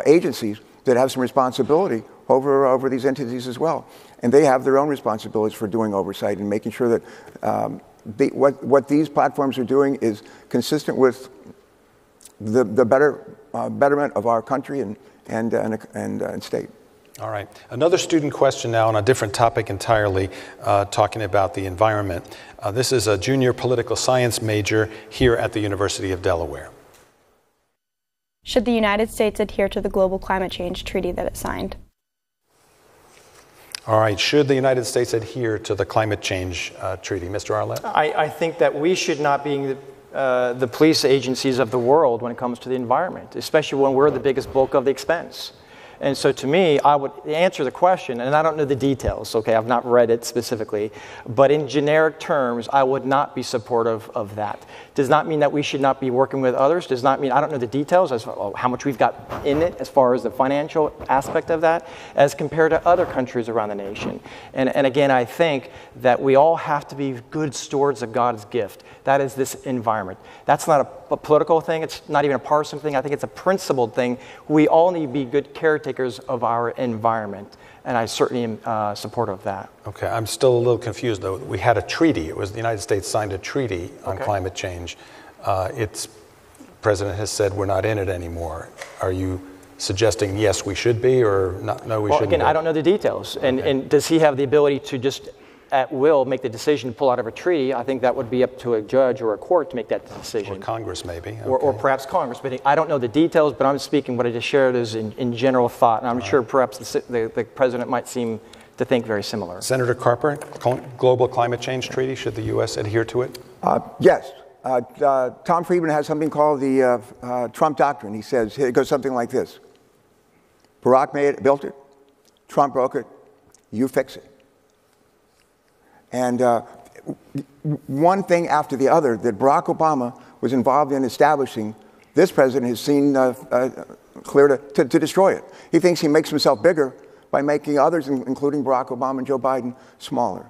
agencies that have some responsibility over these entities as well. And they have their own responsibilities for doing oversight and making sure that what these platforms are doing is consistent with the betterment of our country and state. All right. Another student question now on a different topic entirely, talking about the environment. This is a junior political science major here at the University of Delaware. Should the United States adhere to the global climate change treaty that it signed? All right. Should the United States adhere to the climate change treaty? Mr. Arlett? I think that we should not be the police agencies of the world when it comes to the environment, especially when we're the biggest bulk of the expense. And so to me, I would answer the question, and I don't know the details, okay, I've not read it specifically, but in generic terms, I would not be supportive of that. Does not mean that we should not be working with others, does not mean, I don't know the details as far, how much we've got in it as far as the financial aspect of that, as compared to other countries around the nation. And again, I think that we all have to be good stewards of God's gift. That is this environment. That's not a political thing, it's not even a partisan thing, I think it's a principled thing. We all need to be good caretakers of our environment, and I certainly am supportive of that. Okay, I'm still a little confused though. We had a treaty, it was the United States signed a treaty on climate change. Its president has said we're not in it anymore. Are you suggesting yes we should be, or not, no we shouldn't? Again, I don't know the details, and does he have the ability to just at will make the decision to pull out of a treaty? I think that would be up to a judge or a court to make that decision. Or Congress maybe. Okay. Or perhaps Congress, but I don't know the details, but I'm speaking what I just shared is in general thought, and I'm sure perhaps the president might seem to think very similar. Senator Carper, global climate change treaty, should the U.S. adhere to it? Yes. Tom Friedman has something called the Trump doctrine. He says, it goes something like this: Barack built it, Trump broke it, you fix it. And one thing after the other that Barack Obama was involved in establishing, this president has seen clear to destroy it. He thinks he makes himself bigger by making others, including Barack Obama and Joe Biden, smaller.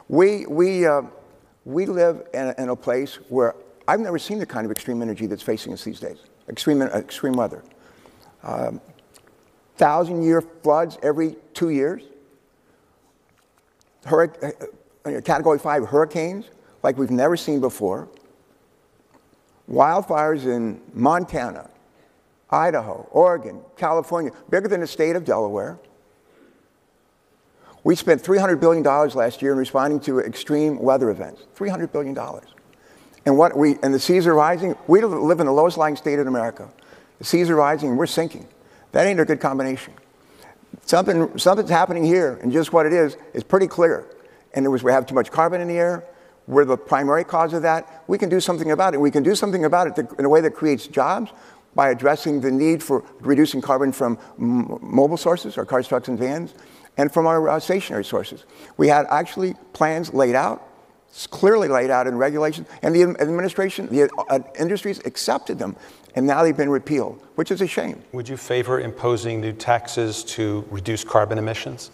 We live in a place where I've never seen the kind of extreme energy that's facing us these days, extreme weather. 1,000-year floods every 2 years. Category 5 hurricanes like we've never seen before. Wildfires in Montana, Idaho, Oregon, California, bigger than the state of Delaware. We spent $300 billion last year in responding to extreme weather events. $300 billion. And the seas are rising. We live in the lowest lying state in America. The seas are rising and we're sinking. That ain't a good combination. Something's happening here, and just what it is pretty clear. And we have too much carbon in the air. We're the primary cause of that. We can do something about it. We can do something about it in a way that creates jobs by addressing the need for reducing carbon from mobile sources, our cars, trucks, and vans, and from our stationary sources. We had actually plans laid out, clearly laid out in regulations, and the administration, the industries accepted them, and now they've been repealed, which is a shame. Would you favor imposing new taxes to reduce carbon emissions?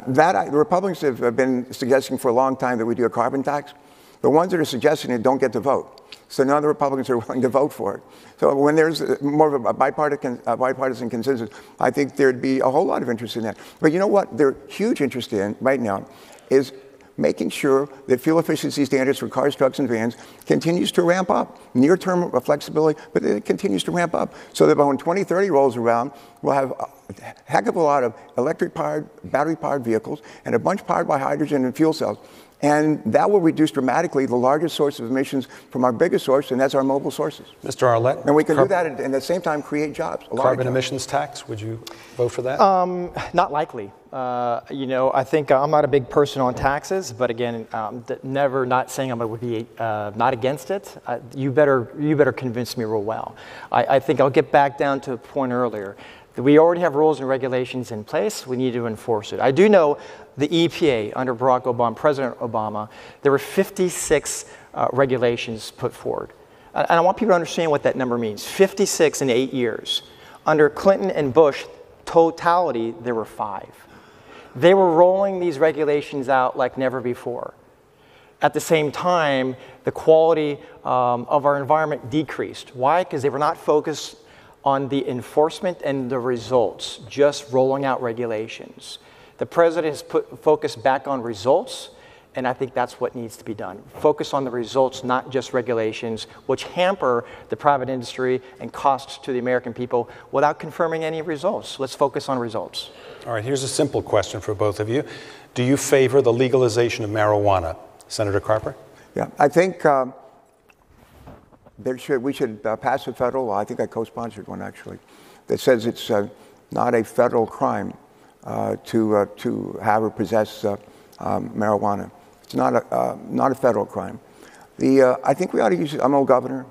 The Republicans have been suggesting for a long time that we do a carbon tax. The ones that are suggesting it don't get to vote. So none of the Republicans are willing to vote for it. So when there's more of a bipartisan consensus, I think there'd be a whole lot of interest in that. But you know what they're huge interest in right now is making sure that fuel efficiency standards for cars, trucks, and vans continues to ramp up. Near-term flexibility, but it continues to ramp up. So that when 2030 rolls around, we'll have a heck of a lot of electric-powered, battery-powered vehicles, and a bunch powered by hydrogen and fuel cells. And that will reduce dramatically the largest source of emissions from our biggest source, and that's our mobile sources. Mr. Arlett? And we can do that and at the same time create jobs. Carbon emissions tax, would you vote for that? Not likely. I think I'm not a big person on taxes, but again, never not saying I would be not against it. You better convince me real well. I think I'll get back down to a point earlier. We already have rules and regulations in place. We need to enforce it. I do know the EPA under Barack Obama, President Obama, there were 56 regulations put forward. And I want people to understand what that number means. 56 in 8 years. Under Clinton and Bush, totality, there were 5. They were rolling these regulations out like never before. At the same time, the quality of our environment decreased. Why? Because they were not focused on the enforcement and the results, just rolling out regulations. The president has put focus back on results, and I think that's what needs to be done. Focus on the results, not just regulations, which hamper the private industry and costs to the American people without confirming any results. Let's focus on results. All right, here's a simple question for both of you. Do you favor the legalization of marijuana? Senator Carper? Yeah, I think we should pass a federal law. I think I co-sponsored one, actually, that says it's not a federal crime to have or possess marijuana. It's not a federal crime. I think we ought to use it. I'm a governor,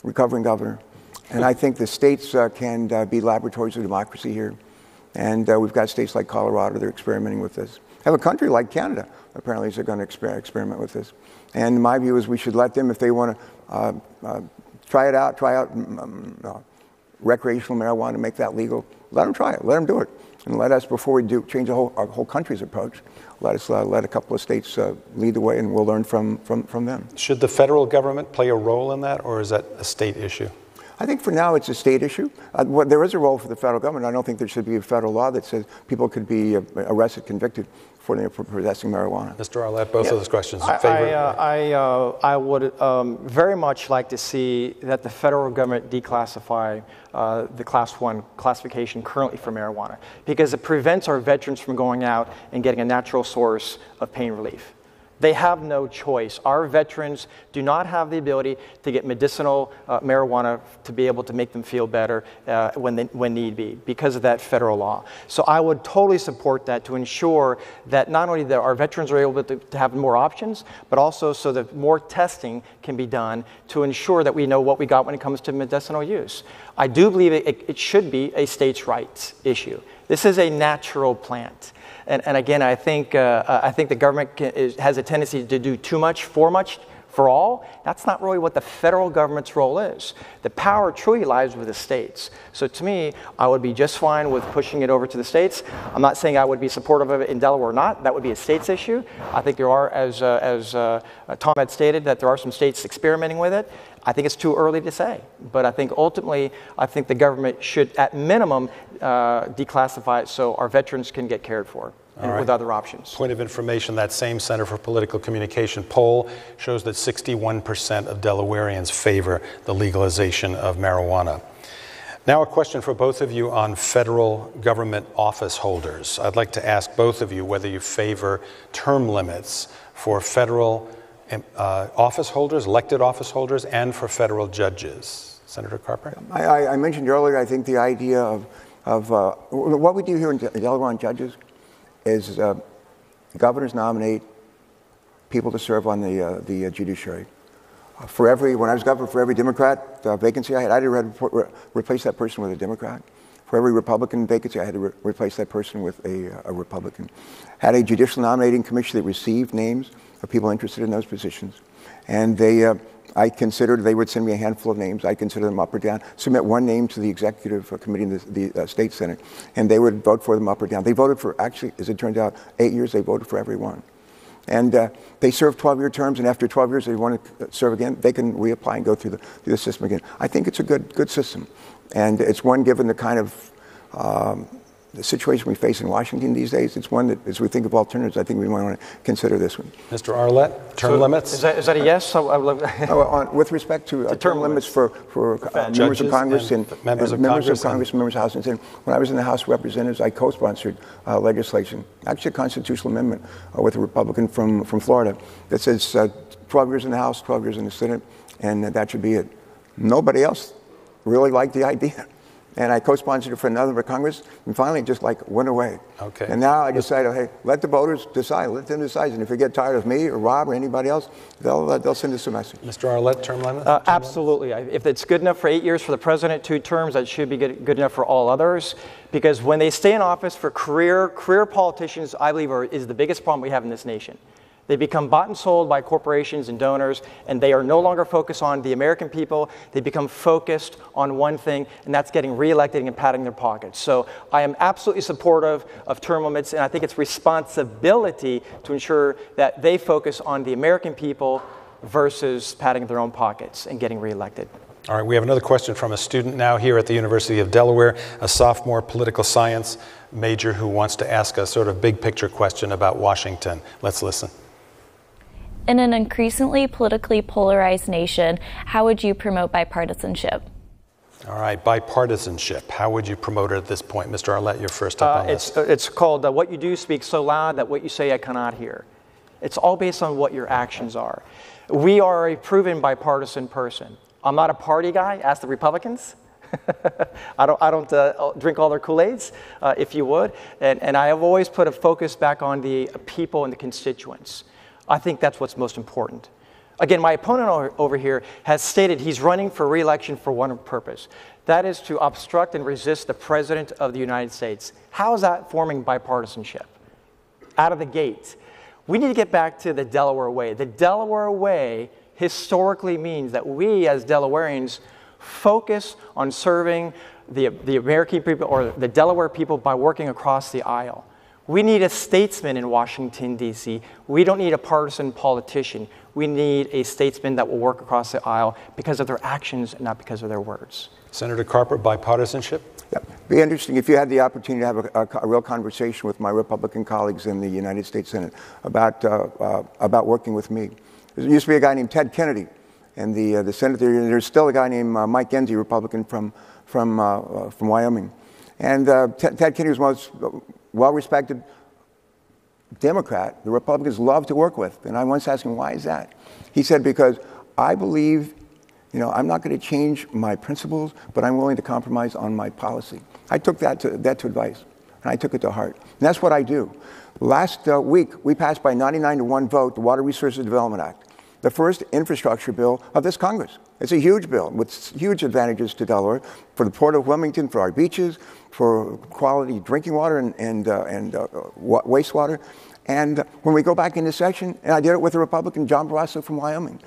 recovering governor, and I think the states can be laboratories of democracy here. And we've got states like Colorado that are experimenting with this. Have a country like Canada, apparently, is going to experiment with this. And my view is we should let them, if they want to try out recreational marijuana, make that legal. Let them try it. Let them do it. And let us, before we change our whole country's approach, let us let a couple of states lead the way, and we'll learn from them. Should the federal government play a role in that, or is that a state issue? I think for now it's a state issue. There is a role for the federal government. I don't think there should be a federal law that says people could be arrested, convicted for possessing marijuana. Mr. Arlett, both of those questions. I would very much like to see that the federal government declassify the Class 1 classification currently for marijuana, because it prevents our veterans from going out and getting a natural source of pain relief. They have no choice. Our veterans do not have the ability to get medicinal marijuana to be able to make them feel better when need be, because of that federal law. So I would totally support that, to ensure that not only that our veterans are able to have more options, but also so that more testing can be done to ensure that we know what we got when it comes to medicinal use. I do believe it should be a states' rights issue. This is a natural plant. And again, I think the government has a tendency to do too much, for all. That's not really what the federal government's role is. The power truly lies with the states. So to me, I would be just fine with pushing it over to the states. I'm not saying I would be supportive of it in Delaware or not. That would be a state's issue. I think there are, as Tom had stated, that there are some states experimenting with it. I think it's too early to say. But I think ultimately, I think the government should, at minimum, declassify it so our veterans can get cared for. With other options. Point of information, that same Center for Political Communication poll shows that 61% of Delawareans favor the legalization of marijuana. Now a question for both of you on federal government office holders. I'd like to ask both of you whether you favor term limits for federal office holders, elected office holders, and for federal judges. Senator Carper? I mentioned earlier, I think the idea of what we do here in Delaware on judges is governors nominate people to serve on the judiciary. When I was governor, for every Democrat vacancy I had to replace that person with a Democrat. For every Republican vacancy, I had to replace that person with a Republican. Had a judicial nominating commission that received names of people interested in those positions. And I considered they would send me a handful of names. I'd consider them up or down, submit one name to the executive committee in the state Senate, and they would vote for them up or down. They voted for, actually, as it turns out, 8 years, they voted for every one. And they serve 12-year terms, and after 12 years, they want to serve again, they can reapply and go through the system again. I think it's a good system. And it's one, given the kind of the situation we face in Washington these days, it's one that, as we think of alternatives, I think we might want to consider this one. Mr. Arlett, term limits? Is that a yes? With respect to term limits for members of Congress and members of Congress, members of the House and Senate. When I was in the House of Representatives, I co-sponsored legislation, actually a constitutional amendment with a Republican from Florida that says 12 years in the House, 12 years in the Senate, and that should be it. Nobody else really liked the idea. And I co-sponsored it for another for Congress, and finally it just went away. Okay. And now I decided, hey, let the voters decide. Let them decide. And if they get tired of me or Rob or anybody else, they'll send us a message. Mr. Arlett, term limit? Absolutely. If it's good enough for 8 years for the president, 2 terms, that should be good enough for all others. Because when they stay in office for career politicians, I believe, is the biggest problem we have in this nation. They become bought and sold by corporations and donors, and they are no longer focused on the American people. They become focused on one thing, and that's getting reelected and padding their pockets. So I am absolutely supportive of term limits, and I think it's responsibility to ensure that they focus on the American people versus padding their own pockets and getting reelected. All right, we have another question from a student now here at the University of Delaware, a sophomore political science major who wants to ask a sort of big picture question about Washington. Let's listen. In an increasingly politically polarized nation, how would you promote bipartisanship? All right, bipartisanship. How would you promote it at this point? Mr. Arlett, you're first up on this. It's called what you do speaks so loud that what you say I cannot hear. It's all based on what your actions are. We are a proven bipartisan person. I'm not a party guy. Ask the Republicans. I don't drink all their Kool-Aids, if you would. And I have always put a focus back on the people and the constituents. I think that's what's most important. Again, my opponent over here has stated he's running for re-election for one purpose. That is to obstruct and resist the President of the United States. How is that forming bipartisanship? Out of the gate. We need to get back to the Delaware way. The Delaware way historically means that we as Delawareans focus on serving the American people or the Delaware people by working across the aisle. We need a statesman in Washington, D.C. We don't need a partisan politician. We need a statesman that will work across the aisle because of their actions and not because of their words. Senator Carper, bipartisanship? Yeah, it'd be interesting if you had the opportunity to have a real conversation with my Republican colleagues in the United States Senate about working with me. There used to be a guy named Ted Kennedy in the Senate. There's still a guy named Mike Genzy, Republican from Wyoming. And Ted Kennedy was one of those well-respected Democrat the Republicans love to work with. And I once asked him, why is that? He said, because I believe, I'm not going to change my principles, but I'm willing to compromise on my policy. I took that to advice, and I took it to heart. And that's what I do. Last week, we passed by 99-to-1 vote the Water Resources Development Act. the first infrastructure bill of this Congress. It's a huge bill with huge advantages to Delaware, for the Port of Wilmington, for our beaches, for quality drinking water and wastewater. And when we go back into session, and I did it with a Republican, John Barrasso from Wyoming,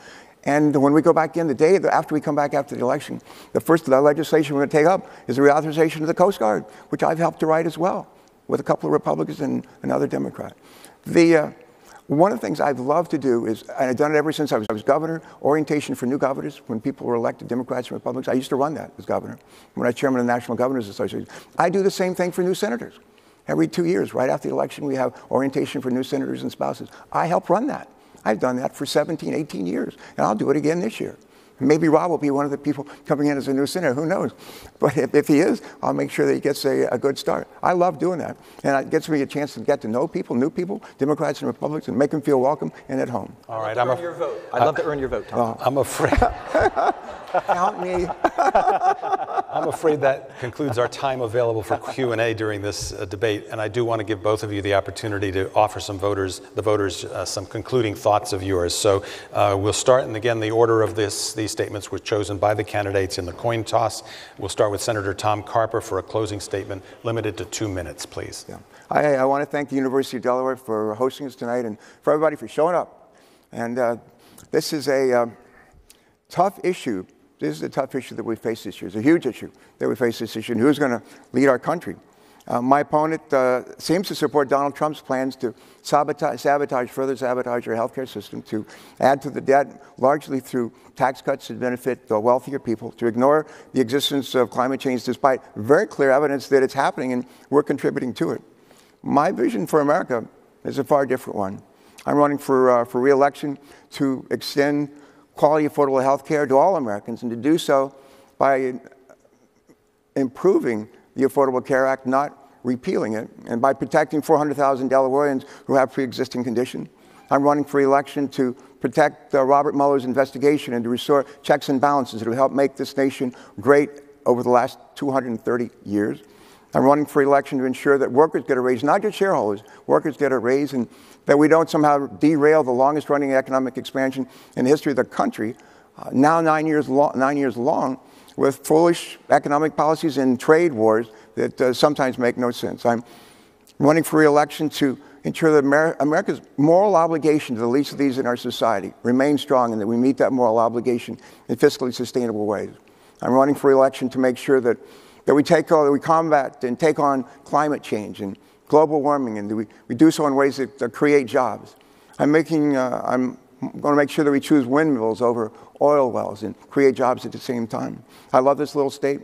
and when we go back in the day after we come back after the election, the first legislation we're going to take up is the reauthorization of the Coast Guard, which I've helped to write as well, with a couple of Republicans and another Democrat. One of the things I've loved to do is, and I've done it ever since I was governor, orientation for new governors. When people were elected, Democrats and Republicans, I used to run that as governor. When I was chairman of the National Governors Association, I do the same thing for new senators. Every 2 years, right after the election, we have orientation for new senators and spouses. I help run that. I've done that for 17, 18 years, and I'll do it again this year. Maybe Rob will be one of the people coming in as a new senator, who knows? But if he is, I'll make sure that he gets a good start. I love doing that. And it gets me a chance to get to know people, new people, Democrats and Republicans, and make them feel welcome and at home. All right, I'd love to earn your vote, Tom. I'm afraid. Count me. I'm afraid that concludes our time available for Q&A during this debate, and I do want to give both of you the opportunity to offer the voters some concluding thoughts of yours. So we'll start, and again, the order of these statements were chosen by the candidates in the coin toss. We'll start with Senator Tom Carper for a closing statement, limited to 2 minutes, please. Yeah. I want to thank the University of Delaware for hosting us tonight, and for everybody for showing up. And this is a tough issue. This is a tough issue that we face this year. It's a huge issue that we face this issue, and who's going to lead our country? My opponent seems to support Donald Trump's plans to further sabotage our healthcare system, to add to the debt largely through tax cuts to benefit the wealthier people, to ignore the existence of climate change despite very clear evidence that it's happening and we're contributing to it. My vision for America is a far different one. I'm running for re-election to extend quality, affordable health care to all Americans, and to do so by improving the Affordable Care Act, not repealing it, and by protecting 400,000 Delawareans who have pre-existing conditions. I'm running for election to protect Robert Mueller's investigation and to restore checks and balances that will help make this nation great over the last 230 years. I'm running for election to ensure that workers get a raise, not just shareholders, workers get a raise, and that we don't somehow derail the longest running economic expansion in the history of the country, now 9 years long, with foolish economic policies and trade wars that sometimes make no sense. I'm running for re-election to ensure that America's moral obligation to the least of these in our society remains strong, and that we meet that moral obligation in fiscally sustainable ways. I'm running for re-election to make sure that we combat and take on climate change and global warming, and we do so in ways that create jobs. I'm going to make sure that we choose windmills over oil wells and create jobs at the same time. I love this little state.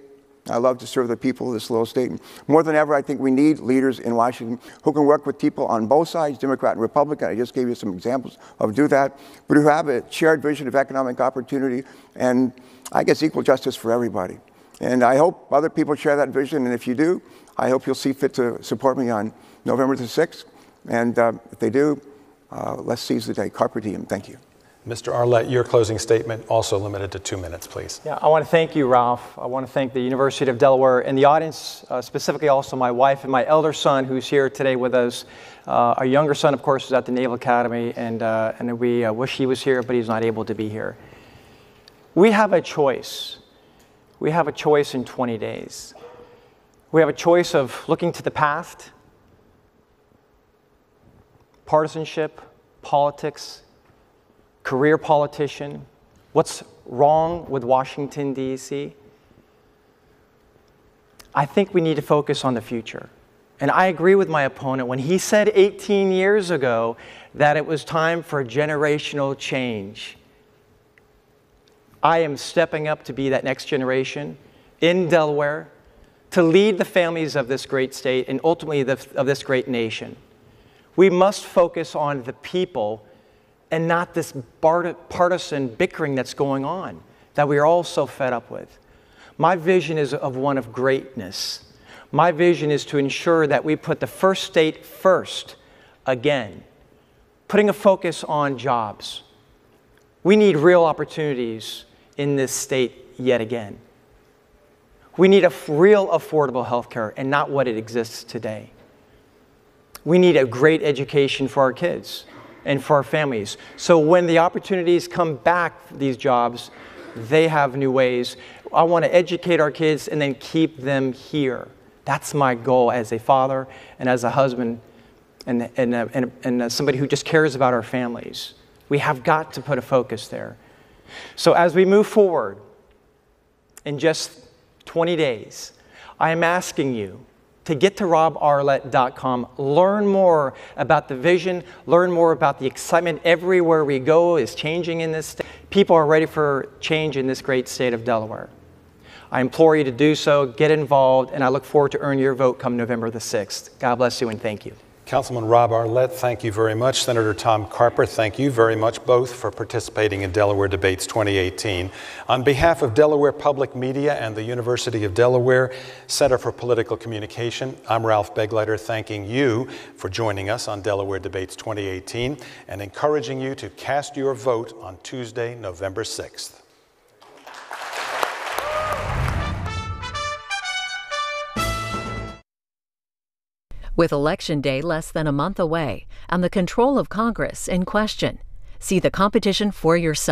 I love to serve the people of this little state. And more than ever, I think we need leaders in Washington who can work with people on both sides, Democrat and Republican. I just gave you some examples of do that, but who have a shared vision of economic opportunity and, I guess, equal justice for everybody. And I hope other people share that vision, and if you do, I hope you'll see fit to support me on November the 6th. And if they do, let's seize the day. Carpe diem. Thank you. Mr. Arlett, your closing statement, also limited to 2 minutes, please. Yeah, I want to thank you, Ralph. I want to thank the University of Delaware and the audience, specifically also my wife and my elder son, who's here today with us. Our younger son, of course, is at the Naval Academy, and we wish he was here, but he's not able to be here. We have a choice. We have a choice in 20 days. We have a choice of looking to the past, partisanship, politics, career politician, what's wrong with Washington, D.C. I think we need to focus on the future. And I agree with my opponent when he said 18 years ago that it was time for generational change. I am stepping up to be that next generation in Delaware to lead the families of this great state and ultimately of this great nation. We must focus on the people and not this partisan bickering that's going on that we are all so fed up with. My vision is of one of greatness. My vision is to ensure that we put the first state first again, putting a focus on jobs. We need real opportunities in this state yet again. We need a real affordable health care and not what it exists today. We need a great education for our kids. and for our families. So when the opportunities come back, these jobs, they have new ways. I want to educate our kids and then keep them here. That's my goal as a father and as a husband and somebody who just cares about our families. We have got to put a focus there. So as we move forward, in just 20 days, I am asking you to get to robarlett.com, learn more about the vision, learn more about the excitement everywhere we go is changing in this state. People are ready for change in this great state of Delaware. I implore you to do so, get involved, and I look forward to earn your vote come November the 6th. God bless you and thank you. Councilman Rob Arlett, thank you very much. Senator Tom Carper, thank you very much both for participating in Delaware Debates 2018. On behalf of Delaware Public Media and the University of Delaware Center for Political Communication, I'm Ralph Begleiter, thanking you for joining us on Delaware Debates 2018 and encouraging you to cast your vote on Tuesday, November 6th. With Election Day less than a month away and the control of Congress in question, see the competition for yourself.